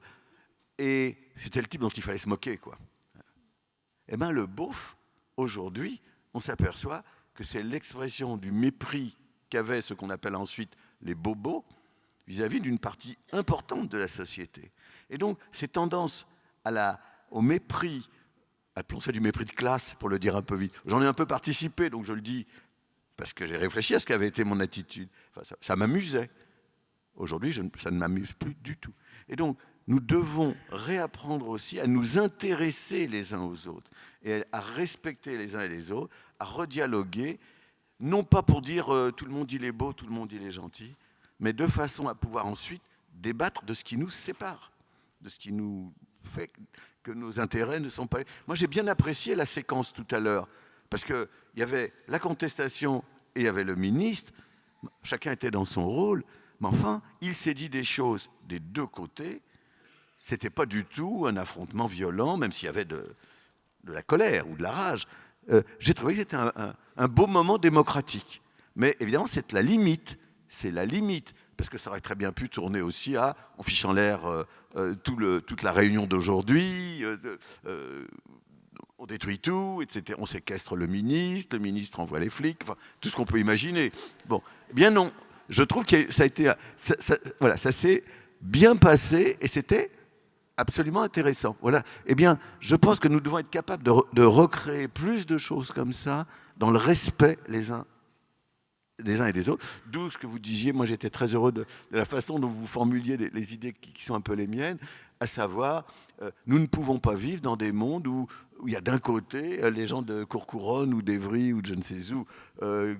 et c'était le type dont il fallait se moquer, quoi. Eh bien le beauf, aujourd'hui, on s'aperçoit que c'est l'expression du mépris qu'avaient ce qu'on appelle ensuite les bobos vis-à-vis d'une partie importante de la société. Et donc, ces tendances au mépris, appelons ça du mépris de classe, pour le dire un peu vite. J'en ai un peu participé, donc je le dis parce que j'ai réfléchi à ce qu'avait été mon attitude. Enfin, ça m'amusait. Aujourd'hui, ça ne m'amuse plus du tout. Et donc, nous devons réapprendre aussi à nous intéresser les uns aux autres et à respecter les uns et les autres, à redialoguer, non pas pour dire tout le monde il est beau, tout le monde il est gentil, mais de façon à pouvoir ensuite débattre de ce qui nous sépare, de ce qui nous fait que nos intérêts ne sont pas... Moi, j'ai bien apprécié la séquence tout à l'heure, parce qu'il y avait la contestation et il y avait le ministre, chacun était dans son rôle, mais enfin, il s'est dit des choses des deux côtés. C'était pas du tout un affrontement violent, même s'il y avait de la colère ou de la rage. J'ai trouvé que c'était un beau moment démocratique. Mais évidemment, c'est la limite. C'est la limite. Parce que ça aurait très bien pu tourner aussi en fichant l'air toute la réunion d'aujourd'hui, on détruit tout, etc. On séquestre le ministre envoie les flics, enfin, tout ce qu'on peut imaginer. Bon, eh bien non. Je trouve que ça a été... voilà, ça s'est bien passé et c'était absolument intéressant. Voilà. Eh bien, je pense que nous devons être capables de recréer plus de choses comme ça dans le respect des uns et des autres. D'où ce que vous disiez, moi j'étais très heureux de la façon dont vous formuliez les idées qui sont un peu les miennes, à savoir, nous ne pouvons pas vivre dans des mondes où il y a d'un côté les gens de Courcouronnes ou d'Evry ou de je ne sais où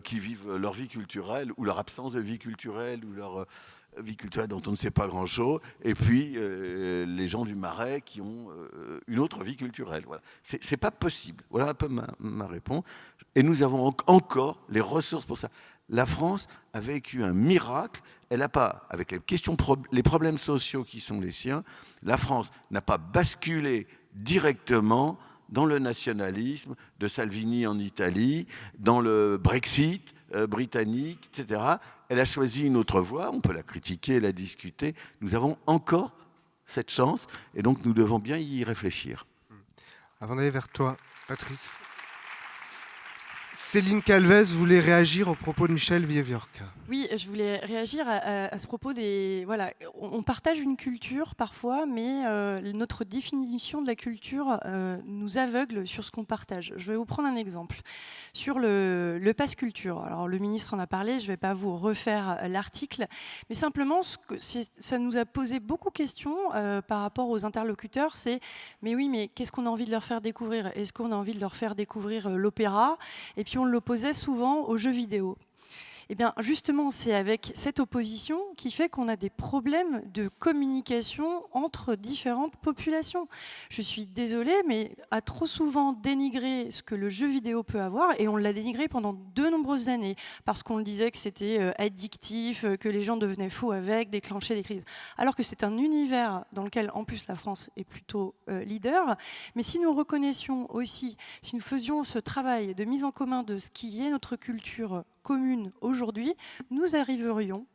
qui vivent leur vie culturelle ou leur absence de vie culturelle ou leur... vie culturelle dont on ne sait pas grand-chose, et puis les gens du Marais qui ont une autre vie culturelle. Voilà. C'est pas possible. Voilà un peu ma réponse. Et nous avons encore les ressources pour ça. La France a vécu un miracle. Elle n'a pas, avec les problèmes sociaux qui sont les siens, la France n'a pas basculé directement dans le nationalisme de Salvini en Italie, dans le Brexit britannique, etc. Elle a choisi une autre voie, on peut la critiquer, la discuter. Nous avons encore cette chance, et donc nous devons bien y réfléchir. Avant d'aller vers toi, Patrice, Céline Calvez voulait réagir au propos de Michel Vieviorca. Oui, je voulais réagir à ce propos des... Voilà, on partage une culture parfois, mais notre définition de la culture nous aveugle sur ce qu'on partage. Je vais vous prendre un exemple. Sur le pass culture, alors le ministre en a parlé, je ne vais pas vous refaire l'article, mais simplement, ça nous a posé beaucoup de questions par rapport aux interlocuteurs, c'est, mais oui, mais qu'est-ce qu'on a envie de leur faire découvrir? Est-ce qu'on a envie de leur faire découvrir l'opéra? Et puis on l'opposait souvent aux jeux vidéo. Eh bien, justement, c'est avec cette opposition qui fait qu'on a des problèmes de communication entre différentes populations. Je suis désolée, mais à trop souvent dénigrer ce que le jeu vidéo peut avoir, et on l'a dénigré pendant de nombreuses années, parce qu'on le disait que c'était addictif, que les gens devenaient fous avec, déclenchaient des crises. Alors que c'est un univers dans lequel, en plus, la France est plutôt leader. Mais si nous reconnaissions aussi, si nous faisions ce travail de mise en commun de ce qui est notre culture commune aujourd'hui, nous arriverions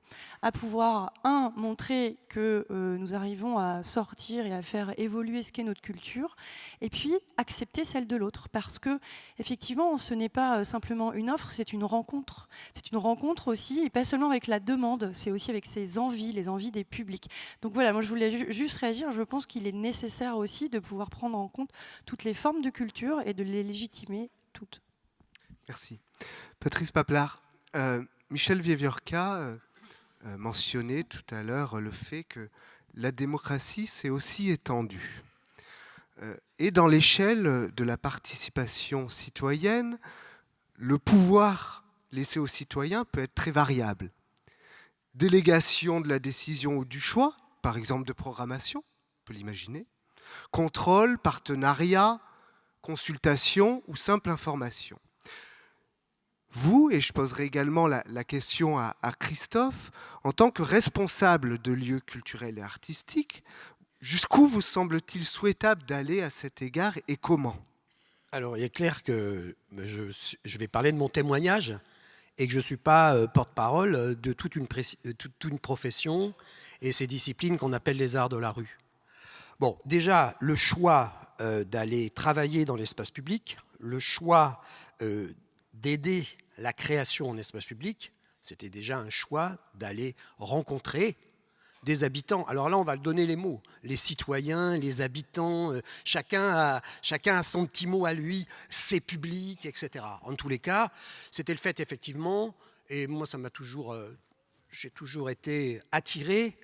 à pouvoir, montrer que nous arrivons à sortir et à faire évoluer ce qu'est notre culture, et puis accepter celle de l'autre, parce que effectivement, ce n'est pas simplement une offre, c'est une rencontre. C'est une rencontre aussi, et pas seulement avec la demande, c'est aussi avec ses envies, les envies des publics. Donc voilà, moi je voulais juste réagir, je pense qu'il est nécessaire aussi de pouvoir prendre en compte toutes les formes de culture et de les légitimer toutes. Merci. Patrice Paplard, Michel Vieviorca mentionnait tout à l'heure le fait que la démocratie s'est aussi étendue. Et dans l'échelle de la participation citoyenne, le pouvoir laissé aux citoyens peut être très variable. Délégation de la décision ou du choix, par exemple de programmation, on peut l'imaginer. Contrôle, partenariat, consultation ou simple information. Vous, et je poserai également la question à Christophe, en tant que responsable de lieux culturels et artistiques, jusqu'où vous semble-t-il souhaitable d'aller à cet égard et comment? Alors, il est clair que je vais parler de mon témoignage et que je ne suis pas porte-parole de toute une profession et ces disciplines qu'on appelle les arts de la rue. Bon, déjà, le choix d'aller travailler dans l'espace public, le choix d'aider la création en espace public, c'était déjà un choix d'aller rencontrer des habitants. Alors là, on va donner les mots. Les citoyens, les habitants, chacun a son petit mot à lui, ses publics, etc. En tous les cas, c'était le fait, effectivement, et moi, j'ai toujours été attiré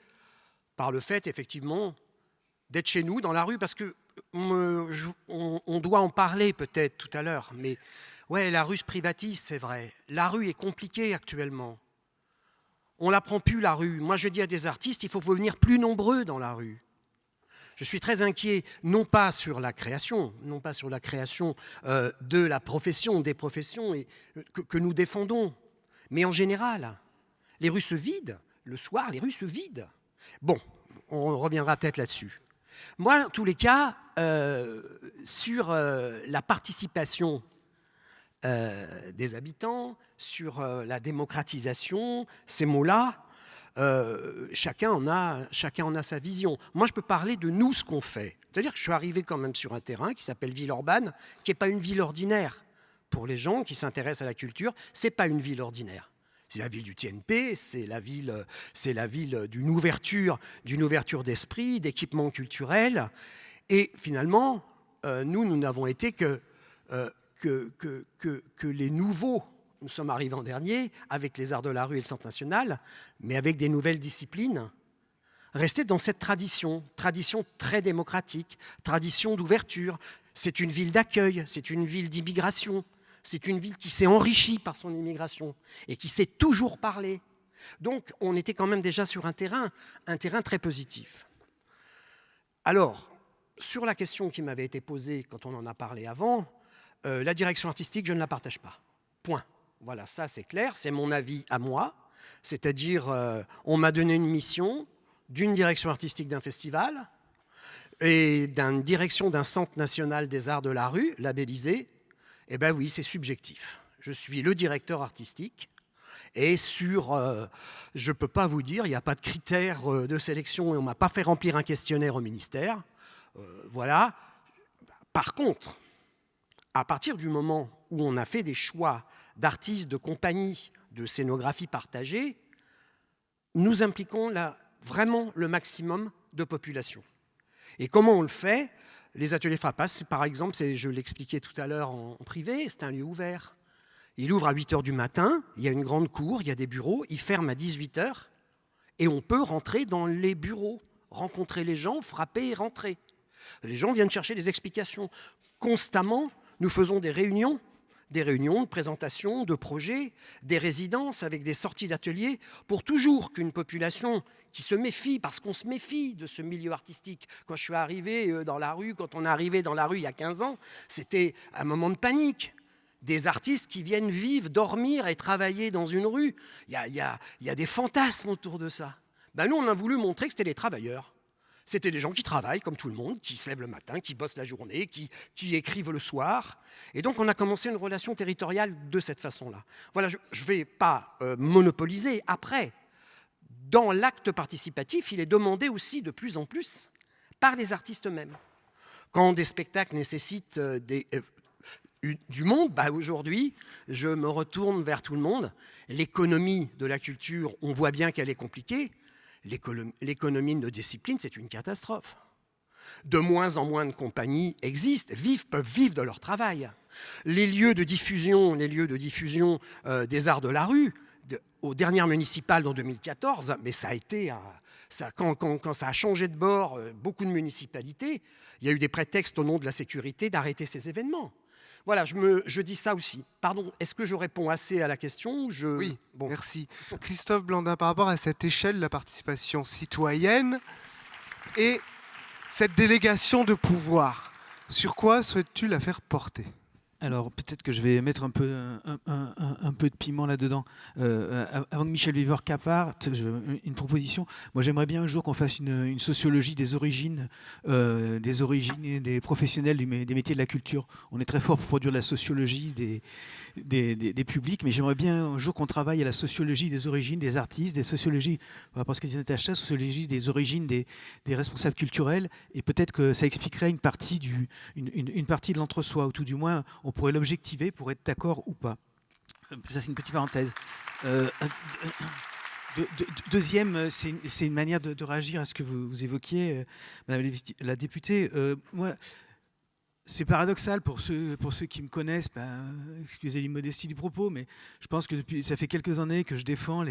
par le fait, effectivement, d'être chez nous, dans la rue, parce que on doit en parler peut-être tout à l'heure, mais ouais, la rue se privatise, c'est vrai. La rue est compliquée actuellement. On ne la prend plus, la rue. Moi, je dis à des artistes, il faut venir plus nombreux dans la rue. Je suis très inquiet, non pas sur la création de la profession, des professions que nous défendons, mais en général. Les rues se vident. Le soir, les rues se vident. Bon, on reviendra peut-être là-dessus. Moi, en tous les cas, sur la participation des habitants, sur la démocratisation, ces mots-là, chacun en a sa vision. Moi, je peux parler de nous, ce qu'on fait. C'est-à-dire que je suis arrivé quand même sur un terrain qui s'appelle Villeurbanne, qui n'est pas une ville ordinaire. Pour les gens qui s'intéressent à la culture, ce n'est pas une ville ordinaire. C'est la ville du TNP, c'est la ville d'une ouverture d'esprit, d'équipement culturel. Et finalement, nous n'avons été que les nouveaux. Nous sommes arrivés en dernier avec les arts de la rue et le Centre national, mais avec des nouvelles disciplines. Rester dans cette tradition très démocratique, tradition d'ouverture. C'est une ville d'accueil, c'est une ville d'immigration. C'est une ville qui s'est enrichie par son immigration et qui sait toujours parler. Donc on était quand même déjà sur un terrain très positif. Alors, sur la question qui m'avait été posée quand on en a parlé avant, la direction artistique, je ne la partage pas. Point. Voilà, ça c'est clair, c'est mon avis à moi. C'est-à-dire, on m'a donné une mission d'une direction artistique d'un festival et d'une direction d'un centre national des arts de la rue, labellisé. Eh bien oui, c'est subjectif. Je suis le directeur artistique et je ne peux pas vous dire, il n'y a pas de critères de sélection et on ne m'a pas fait remplir un questionnaire au ministère. Voilà. Par contre, à partir du moment où on a fait des choix d'artistes, de compagnies, de scénographie partagée, nous impliquons là vraiment le maximum de population. Et comment on le fait? Les ateliers Frappass, par exemple, je l'expliquais tout à l'heure en privé, c'est un lieu ouvert. Il ouvre à 8 h du matin, il y a une grande cour, il y a des bureaux, il ferme à 18 h et on peut rentrer dans les bureaux, rencontrer les gens, frapper et rentrer. Les gens viennent chercher des explications. Constamment, nous faisons des réunions de présentation, de projets, des résidences avec des sorties d'ateliers pour toujours qu'une population qui se méfie, parce qu'on se méfie de ce milieu artistique. Quand je suis arrivé dans la rue, quand on est arrivé dans la rue il y a 15 ans, c'était un moment de panique. Des artistes qui viennent vivre, dormir et travailler dans une rue. Il y a des fantasmes autour de ça. Ben nous, on a voulu montrer que c'était les travailleurs. C'était des gens qui travaillent comme tout le monde, qui se lèvent le matin, qui bossent la journée, qui écrivent le soir. Et donc, on a commencé une relation territoriale de cette façon-là. Voilà, je ne vais pas monopoliser. Après, dans l'acte participatif, il est demandé aussi de plus en plus par les artistes eux-mêmes. Quand des spectacles nécessitent du monde, bah aujourd'hui, je me retourne vers tout le monde. L'économie de la culture, on voit bien qu'elle est compliquée. L'économie de nos disciplines, c'est une catastrophe. De moins en moins de compagnies existent, peuvent vivre de leur travail. Les lieux de diffusion des arts de la rue, aux dernières municipales en 2014, mais ça a été... Quand ça a changé de bord, beaucoup de municipalités, il y a eu des prétextes au nom de la sécurité d'arrêter ces événements. Voilà, je dis ça aussi. Pardon, est-ce que je réponds assez à la question? Oui, bon. Merci. Christophe Blandin, par rapport à cette échelle de la participation citoyenne et cette délégation de pouvoir, sur quoi souhaites-tu la faire porter? Alors peut-être que je vais mettre un peu de piment là-dedans. Avant que Michel Vivorca parte, une proposition. Moi j'aimerais bien un jour qu'on fasse une sociologie des origines et des professionnels des métiers de la culture. On est très fort pour produire la sociologie des publics, mais j'aimerais bien un jour qu'on travaille à la sociologie des origines des artistes, des sociologies, par rapport à ce que disait Natacha, sociologie des origines des responsables culturels, et peut-être que ça expliquerait une partie de l'entre-soi, ou tout du moins on pourrait l'objectiver pour être d'accord ou pas. Ça, c'est une petite parenthèse. Deuxième, c'est une manière de réagir à ce que vous évoquiez, Madame la députée. Moi, c'est paradoxal pour ceux qui me connaissent, excusez l'immodestie du propos, mais je pense que ça fait quelques années que je défends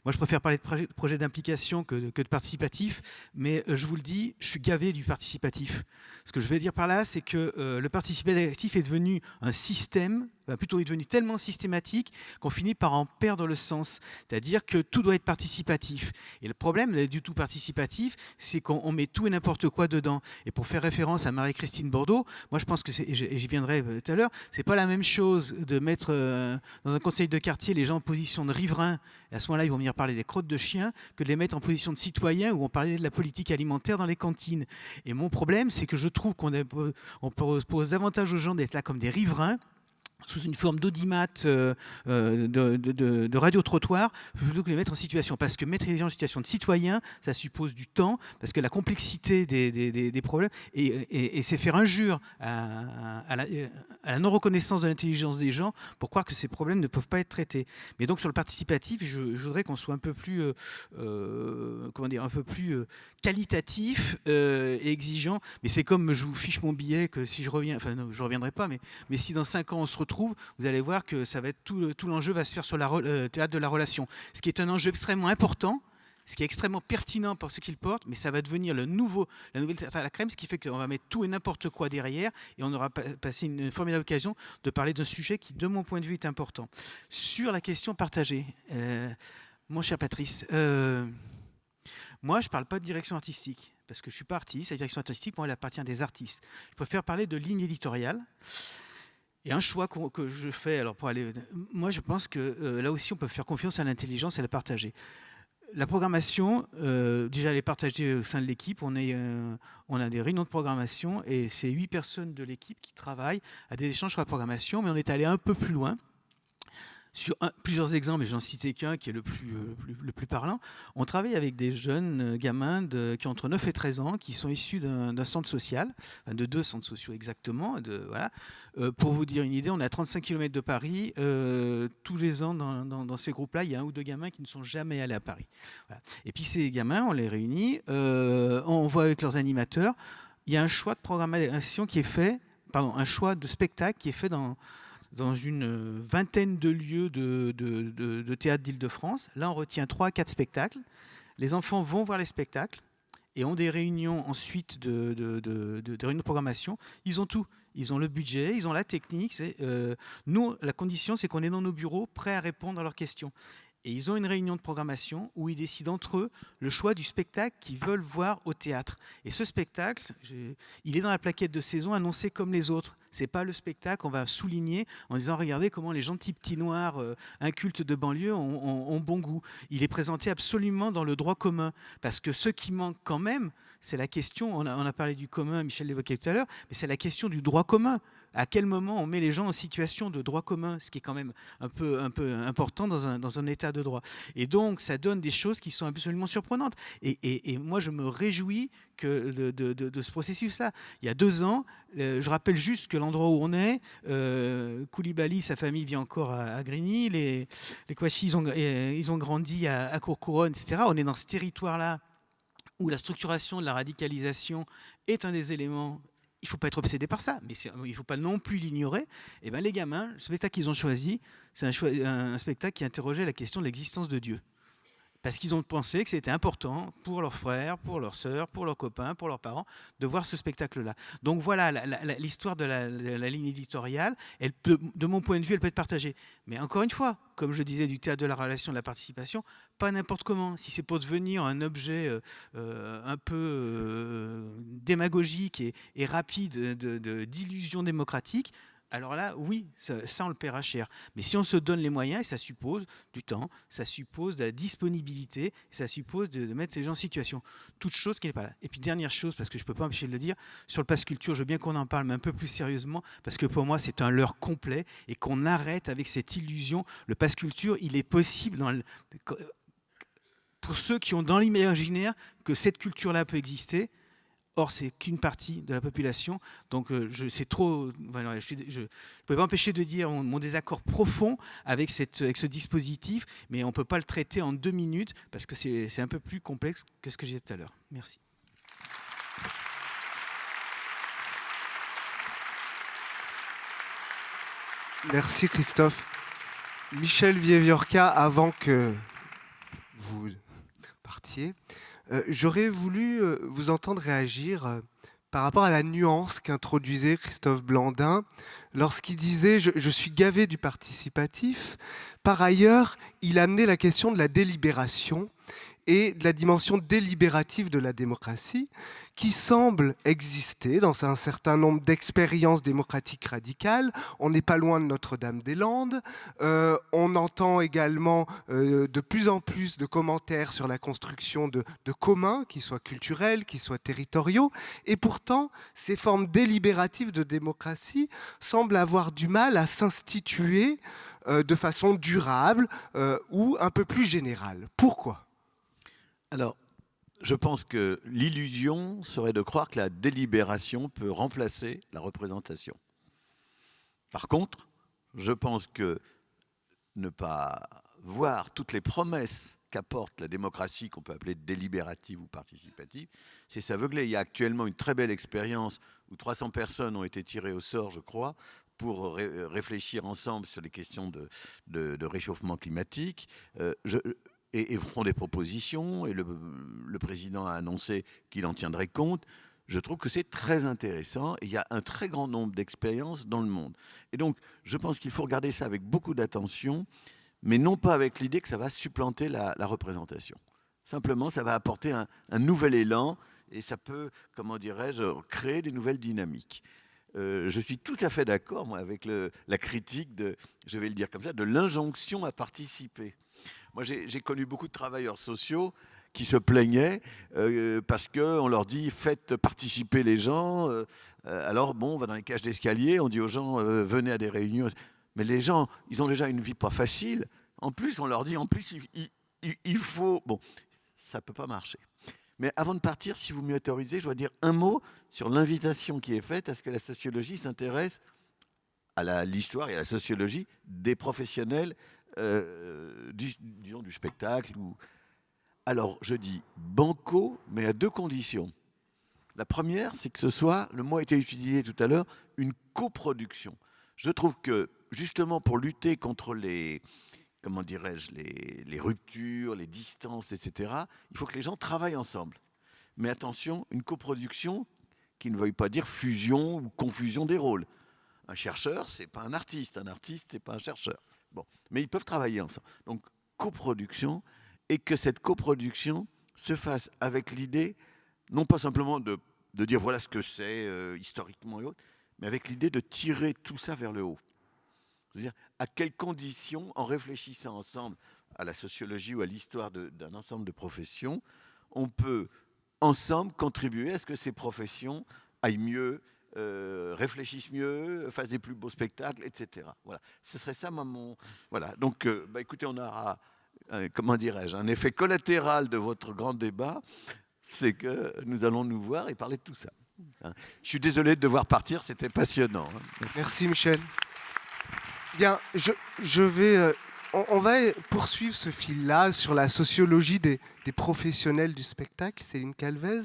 moi je préfère parler de projet d'implication que de participatif, mais je vous le dis, je suis gavé du participatif. Ce que je veux dire par là, c'est que le participatif est devenu un système, plutôt est devenu tellement systématique qu'on finit par en perdre le sens. C'est-à-dire que tout doit être participatif. Et le problème du tout participatif, c'est qu'on met tout et n'importe quoi dedans. Et pour faire référence à Marie-Christine Bordeaux, moi je pense que, et j'y viendrai tout à l'heure, c'est pas la même chose de mettre dans un conseil de quartier les gens en position de riverains, et à ce moment-là ils vont venir parler des crottes de chiens, que de les mettre en position de citoyens où on parlait de la politique alimentaire dans les cantines. Et mon problème, c'est que je trouve qu'on propose davantage aux gens d'être là comme des riverains, sous une forme d'audimat, de radio-trottoir, plutôt que de les mettre en situation. Parce que mettre les gens en situation de citoyen, ça suppose du temps, parce que la complexité des problèmes, et c'est faire injure à la non-reconnaissance de l'intelligence des gens pour croire que ces problèmes ne peuvent pas être traités. Mais donc sur le participatif, je voudrais qu'on soit un peu plus, qualitatif et exigeant. Mais c'est comme je vous fiche mon billet que si je reviens, enfin non, je reviendrai pas, mais si dans 5 ans on se retrouve, vous allez voir que ça va être tout l'enjeu va se faire sur le théâtre de la relation. Ce qui est un enjeu extrêmement important, ce qui est extrêmement pertinent pour ceux qui le portent, mais ça va devenir la nouvelle tarte à la crème, ce qui fait qu'on va mettre tout et n'importe quoi derrière, et on aura passé une formidable occasion de parler d'un sujet qui, de mon point de vue, est important. Sur la question partagée, Mon cher Patrice, moi, je ne parle pas de direction artistique, parce que je ne suis pas artiste. La direction artistique, moi, elle appartient à des artistes. Je préfère parler de ligne éditoriale. Et un choix que je fais, alors pour aller, moi, je pense que là aussi, on peut faire confiance à l'intelligence et la partager. La programmation, déjà, elle est partagée au sein de l'équipe. On a des réunions de programmation et c'est 8 personnes de l'équipe qui travaillent à des échanges sur la programmation, mais on est allé un peu plus loin. Sur plusieurs exemples, mais j'en citais qu'un qui est le plus parlant. On travaille avec des jeunes gamins qui ont entre 9 et 13 ans, qui sont issus d'un centre social, enfin de 2 centres sociaux exactement. Voilà. Pour vous dire une idée, on est à 35 km de Paris. Tous les ans, dans ces groupes-là, il y a 1 ou 2 gamins qui ne sont jamais allés à Paris. Voilà. Et puis ces gamins, on les réunit, on voit avec leurs animateurs. Il y a un choix de programmation qui est fait, un choix de spectacle qui est fait dans une vingtaine de lieux de théâtre d'Île-de-France. Là, on retient 3 à 4 spectacles. Les enfants vont voir les spectacles et ont des réunions ensuite de réunions de programmation. Ils ont tout. Ils ont le budget, ils ont la technique. Nous, la condition, c'est qu'on est dans nos bureaux prêts à répondre à leurs questions. Et ils ont une réunion de programmation où ils décident entre eux le choix du spectacle qu'ils veulent voir au théâtre. Et ce spectacle, il est dans la plaquette de saison annoncé comme les autres. Ce n'est pas le spectacle qu'on va souligner en disant « Regardez comment les gentils petits noirs incultes de banlieue ont bon goût ». Il est présenté absolument dans le droit commun. Parce que ce qui manque quand même, c'est la question, on a parlé du commun, Michel l'évoquait tout à l'heure, mais c'est la question du droit commun. À quel moment on met les gens en situation de droit commun, ce qui est quand même un peu important dans un état de droit. Et donc, ça donne des choses qui sont absolument surprenantes. Et moi, je me réjouis de ce processus-là. Il y a 2 ans, je rappelle juste que l'endroit où on est, Koulibaly, sa famille vit encore à Grigny, les Kouachi, ils ont grandi à Courcouronnes, etc. On est dans ce territoire-là où la structuration de la radicalisation est un des éléments. Il ne faut pas être obsédé par ça, mais il ne faut pas non plus l'ignorer. Et ben les gamins, le spectacle qu'ils ont choisi, c'est un spectacle qui interrogeait la question de l'existence de Dieu. Parce qu'ils ont pensé que c'était important pour leurs frères, pour leurs sœurs, pour leurs copains, pour leurs parents, de voir ce spectacle-là. Donc voilà, l'histoire de la ligne éditoriale, elle peut, de mon point de vue, elle peut être partagée. Mais encore une fois, comme je disais, du théâtre de la relation, de la participation, pas n'importe comment. Si c'est pour devenir un objet un peu démagogique et rapide d'illusion démocratique, alors là, oui, ça on le paiera cher. Mais si on se donne les moyens, et ça suppose du temps, ça suppose de la disponibilité, ça suppose de mettre les gens en situation. Toute chose qui n'est pas là. Et puis dernière chose, parce que je ne peux pas empêcher de le dire, sur le pass culture, je veux bien qu'on en parle, mais un peu plus sérieusement, parce que pour moi, c'est un leurre complet, et qu'on arrête avec cette illusion. Le pass culture, il est possible, pour ceux qui ont dans l'imaginaire que cette culture-là peut exister. Or, c'est qu'une partie de la population. Donc, c'est trop. Voilà, je ne peux pas empêcher de dire mon désaccord profond avec ce dispositif, mais on ne peut pas le traiter en 2 minutes parce que c'est un peu plus complexe que ce que j'ai dit tout à l'heure. Merci. Merci Christophe. Michel Vieviorca, avant que vous partiez, j'aurais voulu vous entendre réagir par rapport à la nuance qu'introduisait Christophe Blandin lorsqu'il disait « je suis gavé du participatif ». Par ailleurs, il amenait la question de la délibération et de la dimension délibérative de la démocratie qui semble exister dans un certain nombre d'expériences démocratiques radicales. On n'est pas loin de Notre-Dame-des-Landes. On entend également de plus en plus de commentaires sur la construction de communs, qu'ils soient culturels, qu'ils soient territoriaux. Et pourtant, ces formes délibératives de démocratie semblent avoir du mal à s'instituer de façon durable ou un peu plus générale. Pourquoi ? Alors, je pense que l'illusion serait de croire que la délibération peut remplacer la représentation. Par contre, je pense que ne pas voir toutes les promesses qu'apporte la démocratie, qu'on peut appeler délibérative ou participative, c'est s'aveugler. Il y a actuellement une très belle expérience où 300 personnes ont été tirées au sort, je crois, pour réfléchir ensemble sur les questions de réchauffement climatique. Et feront des propositions, et le président a annoncé qu'il en tiendrait compte. Je trouve que c'est très intéressant, et il y a un très grand nombre d'expériences dans le monde. Et donc, je pense qu'il faut regarder ça avec beaucoup d'attention, mais non pas avec l'idée que ça va supplanter la représentation. Simplement, ça va apporter un nouvel élan et ça peut, comment dirais-je, créer des nouvelles dynamiques. Je suis tout à fait d'accord, moi, avec la critique de, je vais le dire comme ça, de l'injonction à participer. Moi, j'ai connu beaucoup de travailleurs sociaux qui se plaignaient parce qu'on leur dit « faites participer les gens ». Alors, bon, on va dans les cages d'escalier, on dit aux gens « venez à des réunions ». Mais les gens, ils ont déjà une vie pas facile. En plus, on leur dit « en plus, il faut… » Bon, ça ne peut pas marcher. Mais avant de partir, si vous m'y autorisez, je dois dire un mot sur l'invitation qui est faite à ce que la sociologie s'intéresse à l'histoire et à la sociologie des professionnels disons, du spectacle. Alors, je dis banco, mais à 2 conditions. La première, c'est que ce soit, le mot a été utilisé tout à l'heure, une coproduction. Je trouve que, justement, pour lutter contre les, comment dirais-je, les ruptures, les distances, etc., il faut que les gens travaillent ensemble. Mais attention, une coproduction qui ne veuille pas dire fusion ou confusion des rôles. Un chercheur, ce n'est pas un artiste ce n'est pas un chercheur. Bon, mais ils peuvent travailler ensemble. Donc, coproduction, et que cette coproduction se fasse avec l'idée, non pas simplement de dire voilà ce que c'est historiquement et autres, mais avec l'idée de tirer tout ça vers le haut. C'est-à-dire, à quelles conditions, en réfléchissant ensemble à la sociologie ou à l'histoire d'un ensemble de professions, on peut ensemble contribuer à ce que ces professions aillent mieux, réfléchissent mieux, fassent des plus beaux spectacles, etc. Voilà. Ce serait ça, mon… Voilà. Donc, écoutez, on aura, comment dirais-je, un effet collatéral de votre grand débat, c'est que nous allons nous voir et parler de tout ça. Je suis désolé de devoir partir, c'était passionnant. Merci Michel. Bien, on va poursuivre ce fil-là sur la sociologie des professionnels du spectacle, Céline Calvez.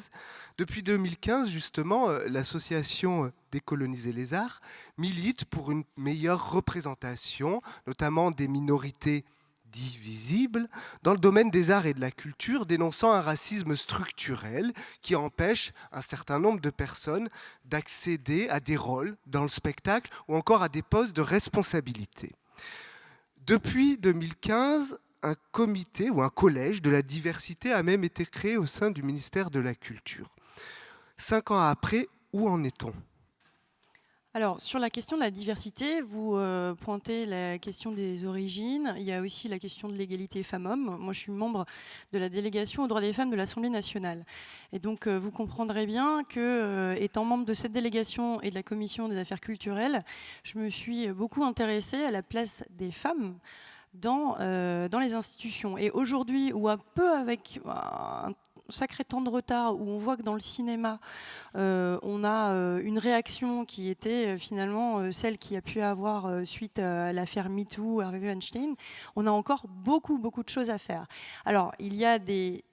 Depuis 2015, justement, l'association Décoloniser les arts milite pour une meilleure représentation, notamment des minorités dites visibles, dans le domaine des arts et de la culture, dénonçant un racisme structurel qui empêche un certain nombre de personnes d'accéder à des rôles dans le spectacle ou encore à des postes de responsabilité. Depuis 2015, un comité ou un collège de la diversité a même été créé au sein du ministère de la Culture. 5 ans après, où en est-on ? Alors, sur la question de la diversité, vous pointez la question des origines. Il y a aussi la question de l'égalité femmes-hommes. Moi, je suis membre de la délégation aux droits des femmes de l'Assemblée nationale. Et donc, vous comprendrez bien que, étant membre de cette délégation et de la commission des affaires culturelles, je me suis beaucoup intéressée à la place des femmes dans les institutions. Et aujourd'hui, ou un peu avec un sacré temps de retard, où on voit que dans le cinéma, on a une réaction qui était finalement celle qui a pu avoir suite à l'affaire MeToo, Harvey Weinstein, on a encore beaucoup de choses à faire. Alors, il y a des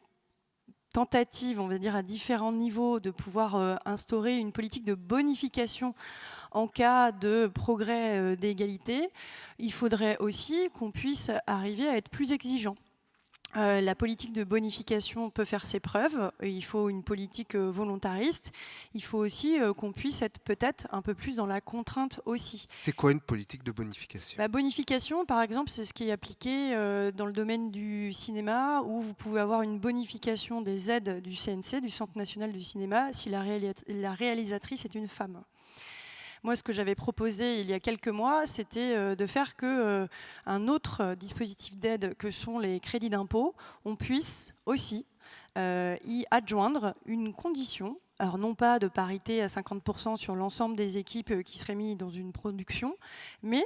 tentative, on va dire, à différents niveaux de pouvoir instaurer une politique de bonification en cas de progrès d'égalité. Il faudrait aussi qu'on puisse arriver à être plus exigeant. La politique de bonification peut faire ses preuves. Il faut une politique volontariste. Il faut aussi qu'on puisse être peut-être un peu plus dans la contrainte aussi. C'est quoi une politique de bonification ? La bonification, par exemple, c'est ce qui est appliqué dans le domaine du cinéma, où vous pouvez avoir une bonification des aides du CNC, du Centre national du cinéma, si la réalisatrice est une femme. Moi, ce que j'avais proposé il y a quelques mois, c'était de faire qu'un autre dispositif d'aide que sont les crédits d'impôt, on puisse aussi y adjoindre une condition, alors non pas de parité à 50% sur l'ensemble des équipes qui seraient mises dans une production, mais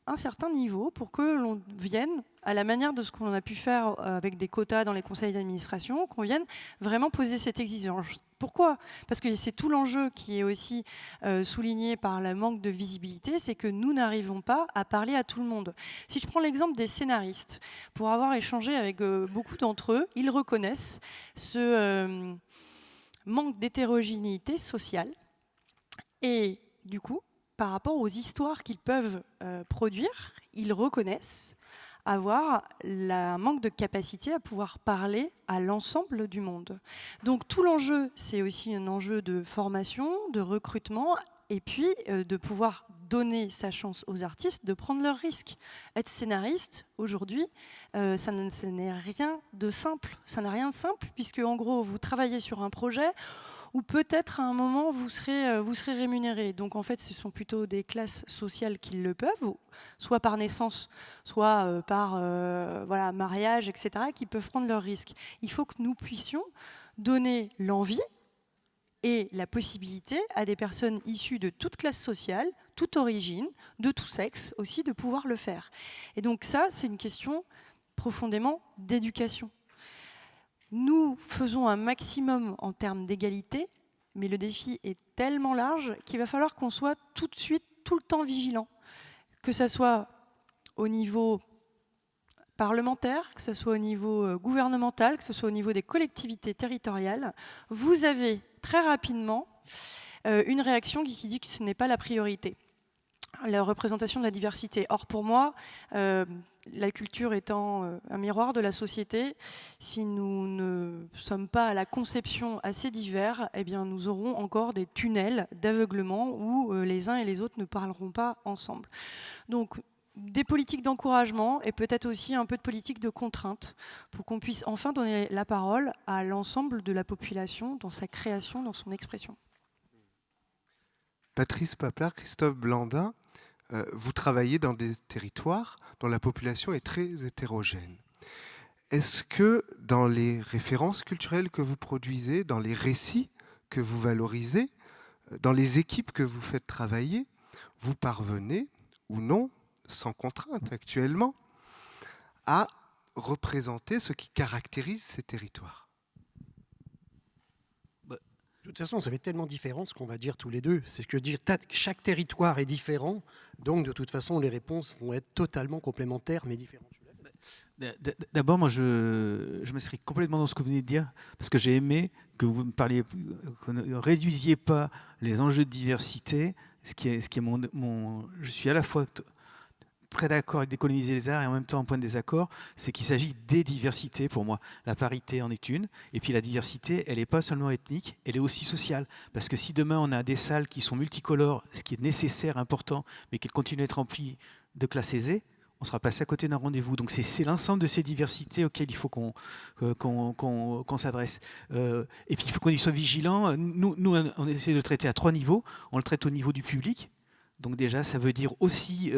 un certain niveau pour que l'on vienne, à la manière de ce qu'on a pu faire avec des quotas dans les conseils d'administration, qu'on vienne vraiment poser cette exigence. Pourquoi ? Parce que c'est tout l'enjeu qui est aussi souligné par le manque de visibilité, c'est que nous n'arrivons pas à parler à tout le monde. Si je prends l'exemple des scénaristes, pour avoir échangé avec beaucoup d'entre eux, ils reconnaissent ce manque d'hétérogénéité sociale et du coup, par rapport aux histoires qu'ils peuvent produire, ils reconnaissent avoir un manque de capacité à pouvoir parler à l'ensemble du monde. Donc tout l'enjeu, c'est aussi un enjeu de formation, de recrutement, et puis de pouvoir donner sa chance aux artistes de prendre leurs risques. Être scénariste, aujourd'hui, ça n'est rien de simple. Ça n'a rien de simple, puisque en gros, vous travaillez sur un projet où peut-être à un moment, vous serez rémunéré. Donc en fait, ce sont plutôt des classes sociales qui le peuvent, soit par naissance, soit par mariage, etc., qui peuvent prendre leurs risques. Il faut que nous puissions donner l'envie et la possibilité à des personnes issues de toute classe sociale, toute origine, de tout sexe aussi, de pouvoir le faire. Et donc ça, c'est une question profondément d'éducation. Nous faisons un maximum en termes d'égalité, mais le défi est tellement large qu'il va falloir qu'on soit tout de suite, tout le temps vigilant. Que ce soit au niveau parlementaire, que ce soit au niveau gouvernemental, que ce soit au niveau des collectivités territoriales, vous avez très rapidement une réaction qui dit que ce n'est pas la priorité. La représentation de la diversité. Or, pour moi, la culture étant un miroir de la société, si nous ne sommes pas à la conception assez divers, eh bien, nous aurons encore des tunnels d'aveuglement où les uns et les autres ne parleront pas ensemble. Donc, des politiques d'encouragement et peut-être aussi un peu de politique de contrainte pour qu'on puisse enfin donner la parole à l'ensemble de la population dans sa création, dans son expression. Patrice Paplard, Christophe Blandin, vous travaillez dans des territoires dont la population est très hétérogène. Est-ce que dans les références culturelles que vous produisez, dans les récits que vous valorisez, dans les équipes que vous faites travailler, vous parvenez ou non, sans contrainte actuellement, à représenter ce qui caractérise ces territoires? De toute façon, ça fait tellement différent ce qu'on va dire tous les deux. C'est que dire chaque territoire est différent, donc de toute façon, les réponses vont être totalement complémentaires mais différentes. D'abord, moi, je m'inscris complètement dans ce que vous venez de dire, parce que j'ai aimé que vous me parliez, que ne réduisiez pas les enjeux de diversité. Ce qui est je suis à la fois très d'accord avec décoloniser les arts et en même temps un point de désaccord, c'est qu'il s'agit des diversités pour moi. La parité en est une, et puis la diversité, elle n'est pas seulement ethnique, elle est aussi sociale. Parce que si demain on a des salles qui sont multicolores, ce qui est nécessaire, important, mais qu'elles continuent d'être remplies de classes aisées, on sera passé à côté d'un rendez-vous. Donc c'est l'ensemble de ces diversités auxquelles il faut qu'on s'adresse. Et puis il faut qu'on y soit vigilant. Nous, on essaie de le traiter à 3 niveaux. On le traite au niveau du public. Donc déjà, ça veut dire aussi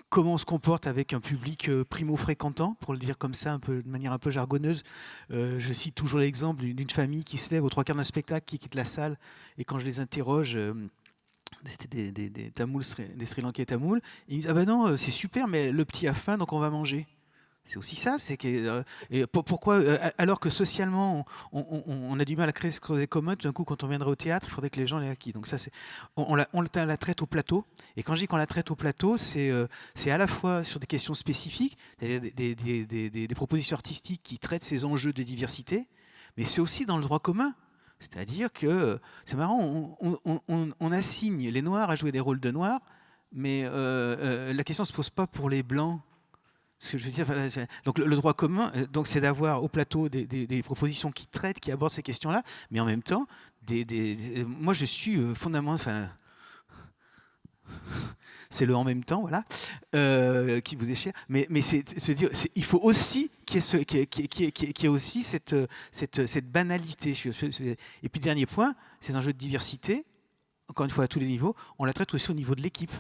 comment on se comporte avec un public primo-fréquentant, pour le dire comme ça, de manière un peu jargonneuse. Je cite toujours l'exemple d'une famille qui se lève aux 3/4 d'un spectacle, qui quitte la salle, et quand je les interroge, c'était des Tamouls, des Sri Lankais Tamouls, ils disent « Ah ben non, c'est super, mais le petit a faim, donc on va manger ». C'est aussi ça, c'est que, pourquoi, alors que socialement, on a du mal à créer ce creuset commun, tout d'un coup, quand on viendrait au théâtre, il faudrait que les gens l'aient acquis. Donc ça, on la traite au plateau. Et quand je dis qu'on la traite au plateau, c'est à la fois sur des questions spécifiques, des propositions artistiques qui traitent ces enjeux de diversité, mais c'est aussi dans le droit commun. C'est-à-dire que, c'est marrant, on assigne les Noirs à jouer des rôles de Noirs, mais la question ne se pose pas pour les Blancs. Ce que je veux dire, donc le droit commun, donc c'est d'avoir au plateau des propositions qui traitent, qui abordent ces questions-là, mais en même temps, moi je suis fondamentalement, c'est le en même temps, voilà, qui vous est cher. Mais il faut aussi qu'il y ait aussi cette banalité. Et puis dernier point, ces enjeux de diversité, encore une fois à tous les niveaux, on la traite aussi au niveau de l'équipe.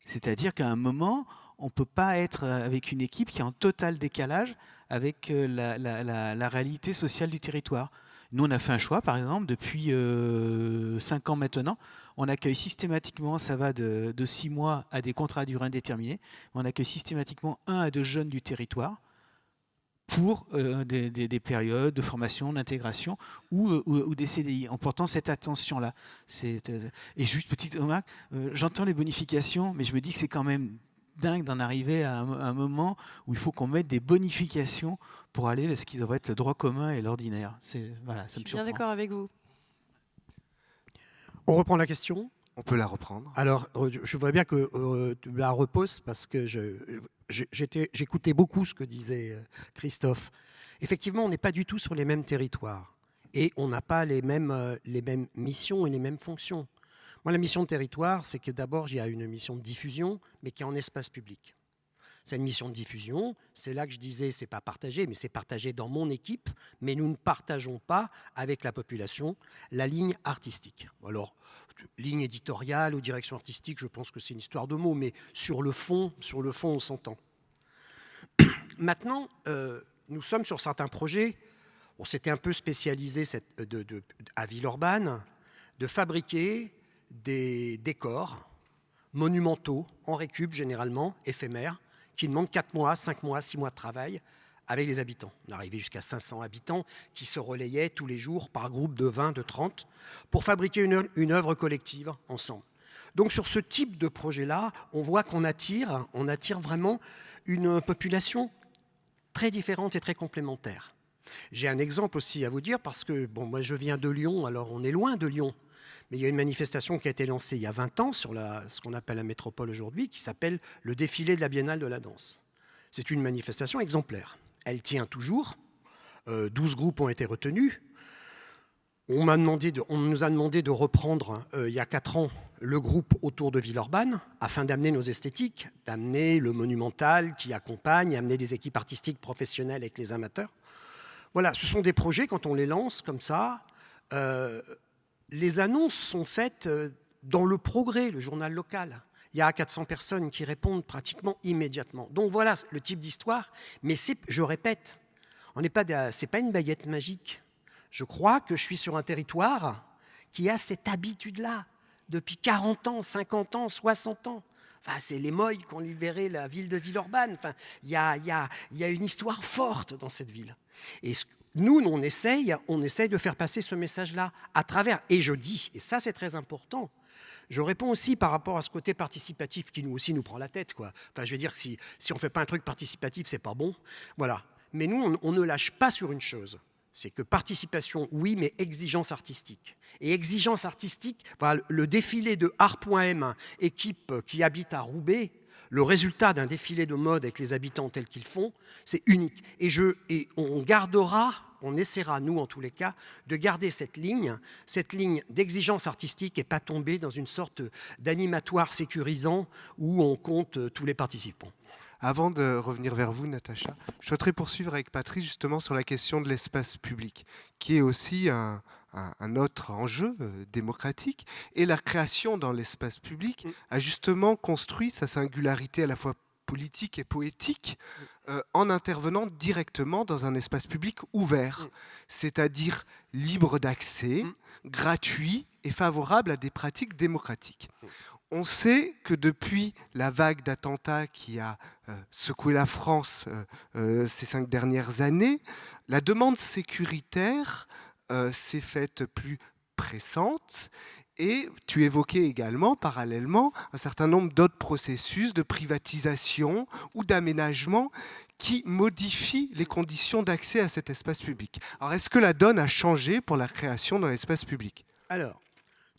C'est-à-dire qu'à un moment, on ne peut pas être avec une équipe qui est en total décalage avec la réalité sociale du territoire. Nous, on a fait un choix, par exemple, depuis 5 ans maintenant, on accueille systématiquement, ça va de 6 mois à des contrats à durée indéterminée, on accueille systématiquement 1 à 2 jeunes du territoire pour des périodes de formation, d'intégration ou des CDI, en portant cette attention-là. Et juste petite remarque, j'entends les bonifications, mais je me dis que c'est quand même dingue d'en arriver à un moment où il faut qu'on mette des bonifications pour aller vers ce qui devrait être le droit commun et l'ordinaire. Voilà, ça me surprend. Je suis bien d'accord avec vous. On reprend la question ? On peut la reprendre. Alors, je voudrais bien que tu la reposes parce que j'écoutais beaucoup ce que disait Christophe. Effectivement, on n'est pas du tout sur les mêmes territoires et on n'a pas les mêmes missions et les mêmes fonctions. Moi, la mission de territoire, c'est que d'abord, il y a une mission de diffusion, mais qui est en espace public. C'est une mission de diffusion, c'est là que je disais, c'est pas partagé, mais c'est partagé dans mon équipe, mais nous ne partageons pas avec la population la ligne artistique. Alors, ligne éditoriale ou direction artistique, je pense que c'est une histoire de mots, mais sur le fond, on s'entend. Maintenant, nous sommes sur certains projets, on s'était un peu spécialisé à Villeurbanne, de fabriquer des décors monumentaux, en récup généralement, éphémères, qui demandent 4 mois, 5 mois, 6 mois de travail avec les habitants. On arrivait jusqu'à 500 habitants qui se relayaient tous les jours par groupe de 20, de 30, pour fabriquer une œuvre collective ensemble. Donc sur ce type de projet-là, on voit qu'on attire vraiment une population très différente et très complémentaire. J'ai un exemple aussi à vous dire, parce que moi je viens de Lyon, alors on est loin de Lyon, mais il y a une manifestation qui a été lancée il y a 20 ans sur ce qu'on appelle la métropole aujourd'hui, qui s'appelle le défilé de la Biennale de la danse. C'est une manifestation exemplaire. Elle tient toujours. 12 groupes ont été retenus. On nous a demandé de reprendre, il y a 4 ans, le groupe autour de Villeurbanne, afin d'amener nos esthétiques, d'amener le monumental qui accompagne, amener des équipes artistiques professionnelles avec les amateurs. Voilà, ce sont des projets, quand on les lance comme ça, les annonces sont faites dans Le Progrès, le journal local. Il y a 400 personnes qui répondent pratiquement immédiatement. Donc voilà le type d'histoire. Mais je répète, ce n'est pas une baguette magique. Je crois que je suis sur un territoire qui a cette habitude-là depuis 40 ans, 50 ans, 60 ans. Enfin, c'est les Moïs qui ont libéré la ville de Villeurbanne. Enfin, il y a une histoire forte dans cette ville. Et nous, on essaye de faire passer ce message-là à travers, et je dis, et ça c'est très important, je réponds aussi par rapport à ce côté participatif qui nous aussi nous prend la tête, quoi. Enfin, je veux dire, si on ne fait pas un truc participatif, c'est pas bon. Voilà. Mais nous, on ne lâche pas sur une chose. C'est que participation, oui, mais exigence artistique. Et exigence artistique, voilà, le défilé de Art.M, équipe qui habite à Roubaix, le résultat d'un défilé de mode avec les habitants tels qu'ils font, c'est unique. Et on essaiera, nous en tous les cas, de garder cette ligne d'exigence artistique et pas tomber dans une sorte d'animatoire sécurisant où on compte tous les participants. Avant de revenir vers vous, Natacha, je souhaiterais poursuivre avec Patrice justement sur la question de l'espace public, qui est aussi un autre enjeu démocratique. Et la création dans l'espace public a justement construit sa singularité à la fois politique et poétique en intervenant directement dans un espace public ouvert, c'est-à-dire libre d'accès, gratuit et favorable à des pratiques démocratiques. On sait que depuis la vague d'attentats qui a secoué la France ces 5 dernières années, la demande sécuritaire s'est faite plus pressante. Et tu évoquais également, parallèlement, un certain nombre d'autres processus de privatisation ou d'aménagement qui modifient les conditions d'accès à cet espace public. Alors, est-ce que la donne a changé pour la création dans l'espace public ? Alors,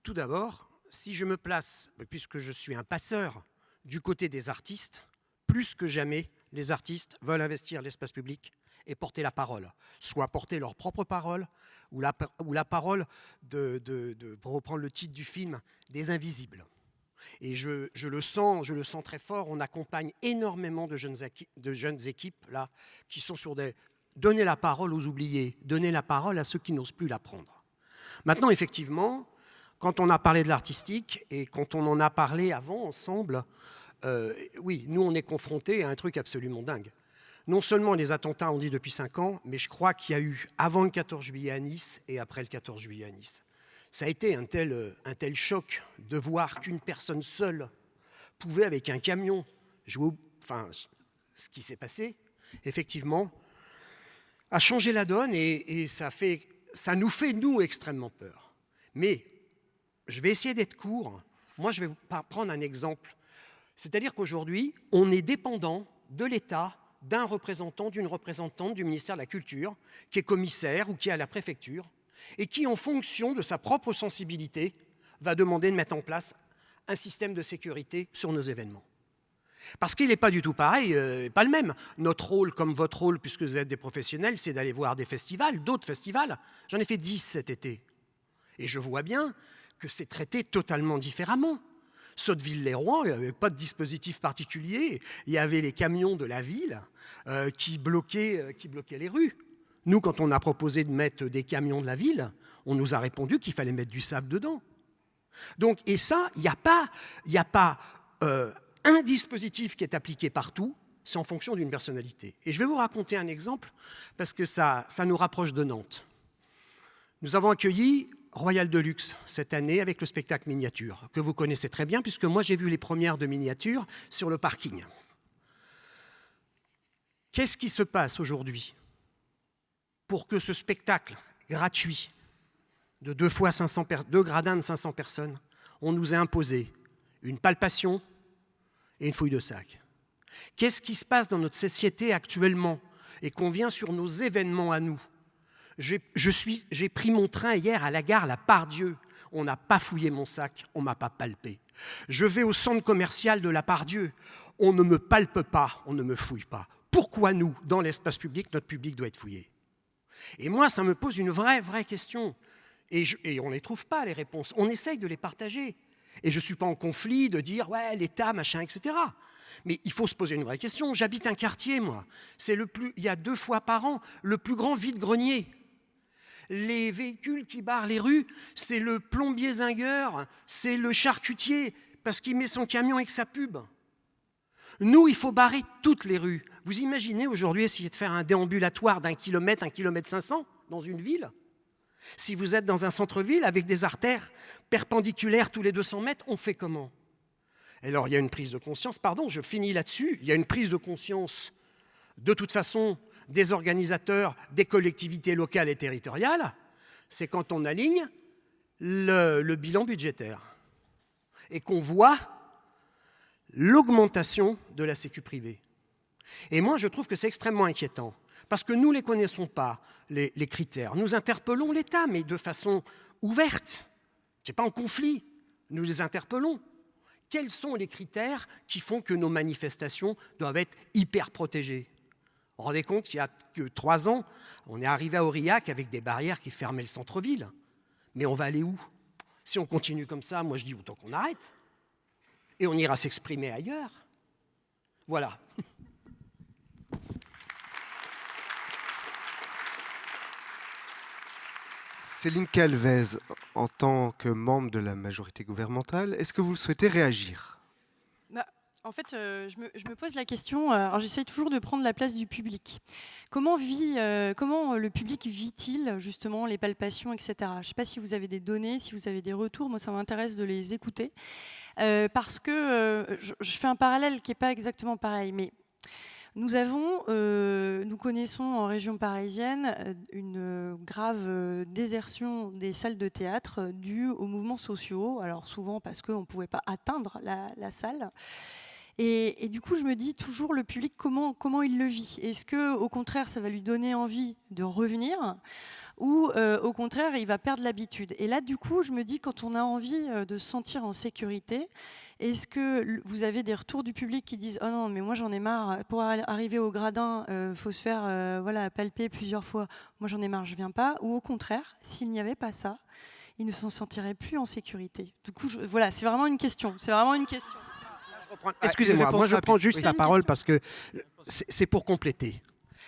tout d'abord, si je me place, puisque je suis un passeur, du côté des artistes, plus que jamais, les artistes veulent investir l'espace public et porter la parole, soit porter leur propre parole, ou la parole pour reprendre le titre du film, des invisibles. Et je le sens très fort, on accompagne énormément de jeunes équipes là, qui sont sur donner la parole aux oubliés, donner la parole à ceux qui n'osent plus la prendre. Maintenant, effectivement, quand on a parlé de l'artistique et quand on en a parlé avant ensemble, oui, nous on est confrontés à un truc absolument dingue. Non seulement les attentats ont dit depuis 5 ans, mais je crois qu'il y a eu avant le 14 juillet à Nice et après le 14 juillet à Nice. Ça a été un tel choc de voir qu'une personne seule pouvait, avec un camion, jouer. Enfin, ce qui s'est passé, effectivement, a changé la donne et ça nous fait, nous, extrêmement peur. Mais je vais essayer d'être court. Moi, je vais vous prendre un exemple. C'est-à-dire qu'aujourd'hui, on est dépendant de l'État, d'un représentant, d'une représentante du ministère de la Culture, qui est commissaire ou qui est à la préfecture, et qui, en fonction de sa propre sensibilité, va demander de mettre en place un système de sécurité sur nos événements. Parce qu'il n'est pas du tout pareil, pas le même. Notre rôle, comme votre rôle, puisque vous êtes des professionnels, c'est d'aller voir des festivals, d'autres festivals. J'en ai fait 10 cet été. Et je vois bien que c'est traité totalement différemment. Sotteville-les-Rouen, il n'y avait pas de dispositif particulier. Il y avait les camions de la ville qui bloquaient les rues. Nous, quand on a proposé de mettre des camions de la ville, on nous a répondu qu'il fallait mettre du sable dedans. Donc, et ça, il n'y a pas un dispositif qui est appliqué partout, c'est en fonction d'une personnalité. Et je vais vous raconter un exemple, parce que ça nous rapproche de Nantes. Nous avons accueilli Royal Deluxe cette année avec le spectacle Miniature, que vous connaissez très bien, puisque moi j'ai vu les premières de Miniature sur le parking. Qu'est-ce qui se passe aujourd'hui pour que ce spectacle gratuit de 2 gradins de 500 personnes, on nous a imposé une palpation et une fouille de sac? Qu'est-ce qui se passe dans notre société actuellement et qu'on vient sur nos événements à nous? J'ai pris mon train hier à la gare La Part-Dieu. On n'a pas fouillé mon sac, on ne m'a pas palpé. Je vais au centre commercial de La Part-Dieu. On ne me palpe pas, on ne me fouille pas. Pourquoi nous, dans l'espace public, notre public doit être fouillé? Et moi, ça me pose une vraie question. Et on ne les trouve pas, les réponses. On essaye de les partager. Et je ne suis pas en conflit de dire, ouais, l'État, machin, etc. Mais il faut se poser une vraie question. J'habite un quartier, moi. Il y a 2 fois par an le plus grand vide-grenier. Les véhicules qui barrent les rues, c'est le plombier zingueur, c'est le charcutier, parce qu'il met son camion avec sa pub. Nous, il faut barrer toutes les rues. Vous imaginez aujourd'hui essayer de faire un déambulatoire d'1 kilomètre, 1,5 km dans une ville? Si vous êtes dans un centre-ville avec des artères perpendiculaires tous les 200 mètres, on fait comment? Alors, il y a une prise de conscience, pardon, je finis là-dessus, il y a une prise de conscience, de toute façon, des organisateurs, des collectivités locales et territoriales, c'est quand on aligne le bilan budgétaire et qu'on voit l'augmentation de la sécu privée. Et moi, je trouve que c'est extrêmement inquiétant, parce que nous ne les connaissons pas, les critères. Nous interpellons l'État, mais de façon ouverte. Ce n'est pas en conflit. Nous les interpellons. Quels sont les critères qui font que nos manifestations doivent être hyper protégées? Vous vous rendez compte qu'il y a que 3 ans, on est arrivé à Aurillac avec des barrières qui fermaient le centre-ville. Mais on va aller où? Si on continue comme ça, moi je dis autant qu'on arrête. Et on ira s'exprimer ailleurs. Voilà. Céline Calvez, en tant que membre de la majorité gouvernementale, est-ce que vous souhaitez réagir? En fait, je me pose la question, alors j'essaye toujours de prendre la place du public. Comment le public vit-il justement les palpations, etc. Je ne sais pas si vous avez des données, si vous avez des retours, moi ça m'intéresse de les écouter. Parce que je fais un parallèle qui n'est pas exactement pareil, mais nous connaissons en région parisienne une grave désertion des salles de théâtre due aux mouvements sociaux, alors souvent parce qu'on ne pouvait pas atteindre la salle. Et du coup, je me dis toujours, le public, comment il le vit? Est-ce qu'au contraire, ça va lui donner envie de revenir? Ou au contraire, il va perdre l'habitude? Et là, du coup, je me dis, quand on a envie de se sentir en sécurité, est-ce que vous avez des retours du public qui disent « Oh non, mais moi j'en ai marre, pour arriver au gradin, faut se faire palper plusieurs fois, moi j'en ai marre, je viens pas », ou au contraire, s'il n'y avait pas ça, il ne s'en sentirait plus en sécurité. Du coup, voilà, c'est vraiment une question. Excusez-moi, moi je prends juste la parole parce que c'est pour compléter.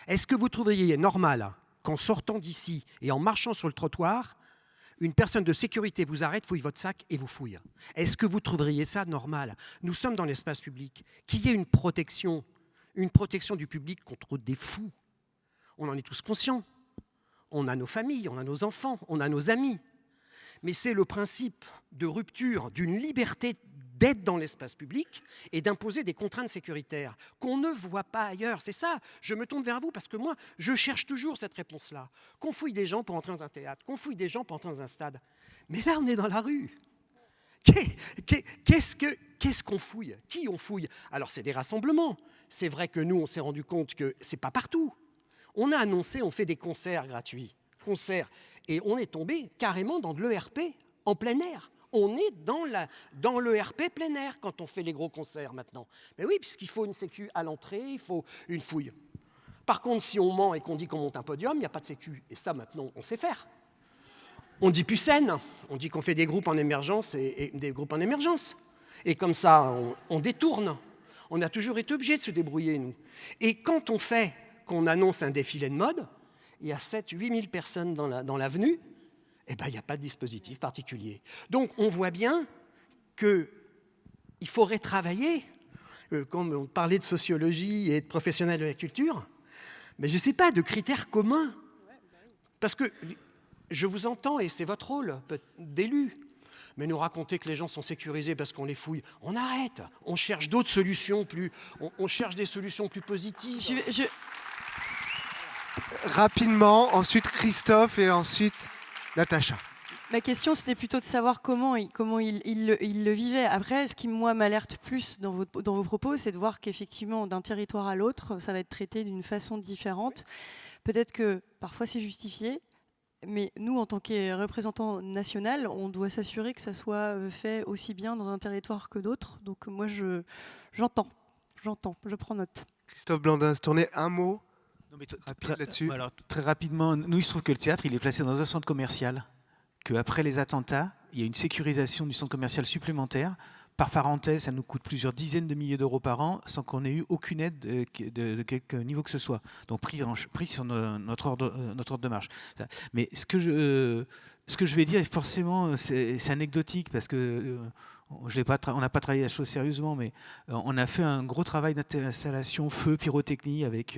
Est-ce que vous trouveriez normal qu'en sortant d'ici et en marchant sur le trottoir, une personne de sécurité vous arrête, fouille votre sac et vous fouille? Est-ce que vous trouveriez ça normal? Nous sommes dans l'espace public. Qu'il y ait une protection du public contre des fous. On en est tous conscients. On a nos familles, on a nos enfants, on a nos amis. Mais c'est le principe de rupture d'une liberté d'être dans l'espace public et d'imposer des contraintes sécuritaires qu'on ne voit pas ailleurs. C'est ça, je me tourne vers vous parce que moi, je cherche toujours cette réponse-là. Qu'on fouille des gens pour entrer dans un théâtre, qu'on fouille des gens pour entrer dans un stade. Mais là, on est dans la rue. Qu'est-ce qu'on fouille? Qui on fouille? Alors, c'est des rassemblements. C'est vrai que nous, on s'est rendu compte que c'est pas partout. On a annoncé, on fait des concerts gratuits. Et on est tombé carrément dans de l'ERP en plein air. On est dans l'ERP plein air quand on fait les gros concerts maintenant. Mais oui, puisqu'il faut une sécu à l'entrée, il faut une fouille. Par contre, si on ment et qu'on dit qu'on monte un podium, il n'y a pas de sécu. Et ça, maintenant, on sait faire. On dit Pucène, on dit qu'on fait des groupes en émergence et des groupes en émergence. Et comme ça, on détourne. On a toujours été obligé de se débrouiller, nous. Et quand qu'on annonce un défilé de mode, il y a 7-8 000 personnes dans l'avenue, eh ben, il n'y a pas de dispositif particulier. Donc, on voit bien qu'il faudrait travailler, comme on parlait de sociologie et de professionnels de la culture, mais je ne sais pas, de critères communs. Parce que je vous entends, et c'est votre rôle d'élu, mais nous raconter que les gens sont sécurisés parce qu'on les fouille, on arrête. On cherche d'autres solutions, on cherche des solutions plus positives. Rapidement, ensuite Christophe et ensuite Natacha. Ma question, c'était plutôt de savoir comment il le vivait. Après, ce qui, moi, m'alerte plus dans vos propos, c'est de voir qu'effectivement, d'un territoire à l'autre, ça va être traité d'une façon différente. Peut-être que parfois c'est justifié, mais nous, en tant que représentants nationaux, on doit s'assurer que ça soit fait aussi bien dans un territoire que d'autres. Donc moi, j'entends, je prends note. Christophe Blandin, se tourner un mot Non, mais rapide là-dessus. Alors, très rapidement, nous, il se trouve que le théâtre, il est placé dans un centre commercial, qu'après les attentats, il y a une sécurisation du centre commercial supplémentaire. Par parenthèse, ça nous coûte plusieurs dizaines de milliers d'euros par an sans qu'on ait eu aucune aide de quelque niveau que ce soit. Donc pris sur notre ordre de marche. Mais ce que je vais dire, forcément, c'est anecdotique parce que on n'a pas travaillé la chose sérieusement, mais on a fait un gros travail d'installation feu pyrotechnie avec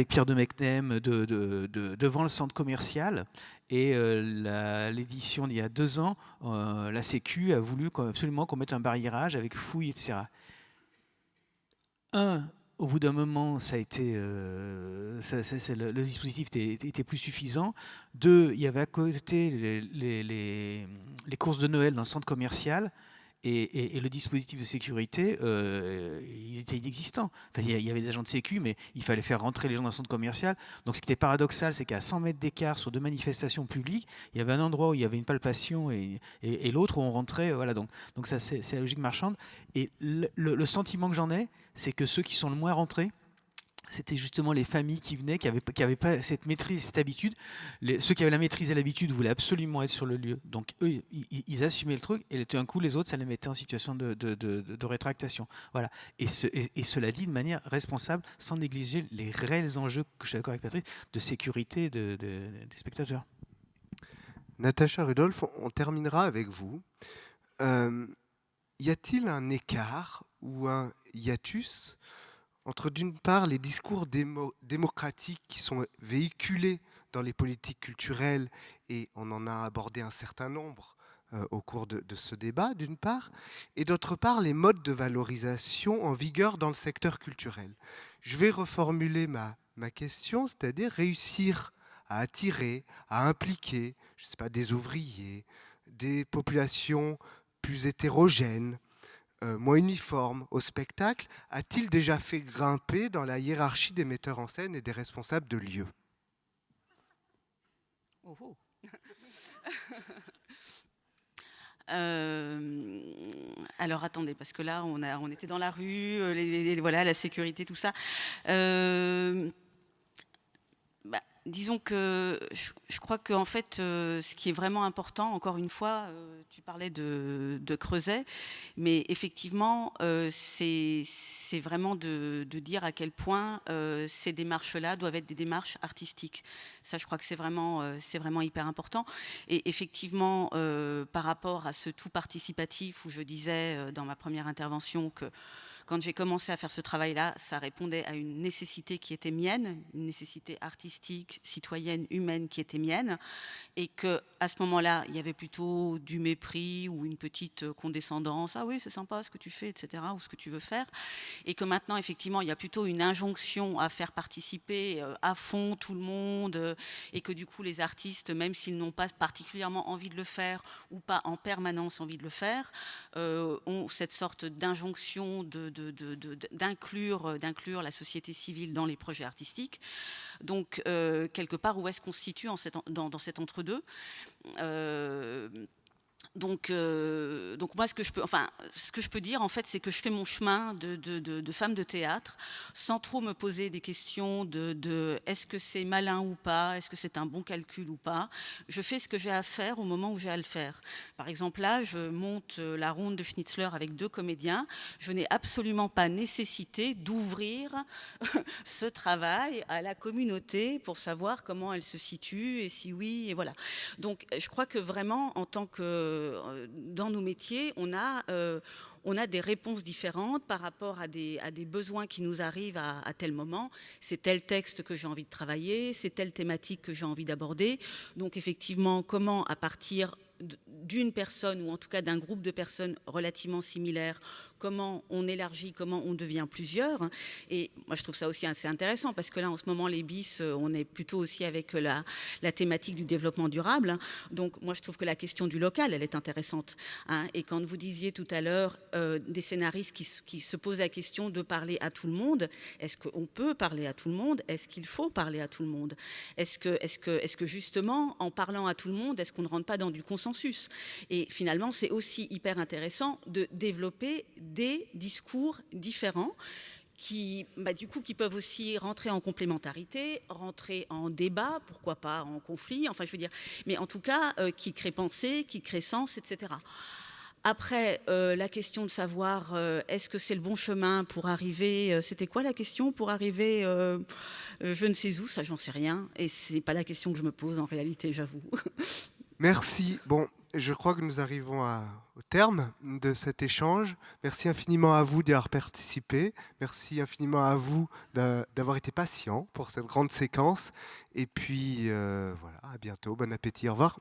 Pierre de Mecnem devant le centre commercial. Et l'édition d'il y a 2 ans, la Sécu a voulu absolument qu'on mette un barriérage avec fouilles, etc. Au bout d'un moment, ça a été, le dispositif était plus suffisant. 2, il y avait à côté les courses de Noël dans le centre commercial. Et le dispositif de sécurité, il était inexistant. Enfin, il y avait des agents de sécu, mais il fallait faire rentrer les gens dans le centre commercial. Donc ce qui était paradoxal, c'est qu'à 100 mètres d'écart sur 2 manifestations publiques, il y avait un endroit où il y avait une palpation et l'autre où on rentrait. Voilà, donc ça, c'est la logique marchande. Et le sentiment que j'en ai, c'est que ceux qui sont le moins rentrés, c'était justement les familles qui venaient, qui avaient pas cette maîtrise, cette habitude. Ceux qui avaient la maîtrise et l'habitude voulaient absolument être sur le lieu. Donc eux, ils assumaient le truc, et tout d'un coup, les autres, ça les mettait en situation de rétractation. Voilà. Et cela dit de manière responsable, sans négliger les réels enjeux, que je suis d'accord avec Patrick, de sécurité des spectateurs. Natacha Rudolph, on terminera avec vous. Y a-t-il un écart ou un hiatus entre, d'une part, les discours démocratiques qui sont véhiculés dans les politiques culturelles, et on en a abordé un certain nombre au cours de ce débat, d'une part, et d'autre part, les modes de valorisation en vigueur dans le secteur culturel. Je vais reformuler ma question, c'est-à-dire réussir à attirer, à impliquer, je ne sais pas, des ouvriers, des populations plus hétérogènes, moins uniforme au spectacle, a-t-il déjà fait grimper dans la hiérarchie des metteurs en scène et des responsables de lieux ? Oh oh. Alors attendez, parce que là on était dans la rue, voilà, la sécurité, tout ça. Disons que je crois qu'en fait, ce qui est vraiment important, encore une fois, tu parlais de Creuset, mais effectivement, c'est vraiment de dire à quel point ces démarches-là doivent être des démarches artistiques. Ça, je crois que c'est vraiment hyper important. Et effectivement, par rapport à ce tout participatif, où je disais dans ma première intervention que quand j'ai commencé à faire ce travail-là, ça répondait à une nécessité qui était mienne, une nécessité artistique, citoyenne, humaine qui était mienne, et qu'à ce moment-là, il y avait plutôt du mépris ou une petite condescendance. Ah oui, c'est sympa ce que tu fais, etc., ou ce que tu veux faire. Et que maintenant, effectivement, il y a plutôt une injonction à faire participer à fond tout le monde, et que du coup, les artistes, même s'ils n'ont pas particulièrement envie de le faire ou pas en permanence envie de le faire, ont cette sorte d'injonction d'inclure la société civile dans les projets artistiques. Donc, quelque part, où est-ce qu'on se situe dans cet entre-deux ? Donc moi, ce que je peux dire, en fait, c'est que je fais mon chemin de femme de théâtre, sans trop me poser des questions de est-ce que c'est malin ou pas, est-ce que c'est un bon calcul ou pas. Je fais ce que j'ai à faire au moment où j'ai à le faire. Par exemple, là, je monte la ronde de Schnitzler avec 2 comédiens. Je n'ai absolument pas nécessité d'ouvrir ce travail à la communauté pour savoir comment elle se situe et si oui, et voilà. Donc, je crois que vraiment, en tant que dans nos métiers, on a des réponses différentes par rapport à des besoins qui nous arrivent à tel moment. C'est tel texte que j'ai envie de travailler, c'est telle thématique que j'ai envie d'aborder. Donc effectivement, comment à partir d'une personne, ou en tout cas d'un groupe de personnes relativement similaires, comment on élargit, comment on devient plusieurs. Et moi, je trouve ça aussi assez intéressant, parce que là, en ce moment, les BIS, on est plutôt aussi avec la thématique du développement durable. Donc, moi, je trouve que la question du local, elle est intéressante. Et quand vous disiez tout à l'heure des scénaristes qui se posent la question de parler à tout le monde, est-ce qu'on peut parler à tout le monde? Est-ce qu'il faut parler à tout le monde? Est-ce que justement, en parlant à tout le monde, est-ce qu'on ne rentre pas dans du consensus? Et finalement, c'est aussi hyper intéressant de développer des discours différents qui peuvent aussi rentrer en complémentarité, rentrer en débat, pourquoi pas en conflit, enfin je veux dire, mais en tout cas qui créent pensée, qui créent sens, etc. Après, la question de savoir est-ce que c'est le bon chemin pour arriver, c'était quoi la question pour arriver je ne sais où, ça j'en sais rien, et c'est pas la question que je me pose en réalité, j'avoue. Merci. Bon, je crois que nous arrivons au terme de cet échange. Merci infiniment à vous d'y avoir participé. Merci infiniment à vous d'avoir été patient pour cette grande séquence. Et puis, voilà, à bientôt. Bon appétit. Au revoir.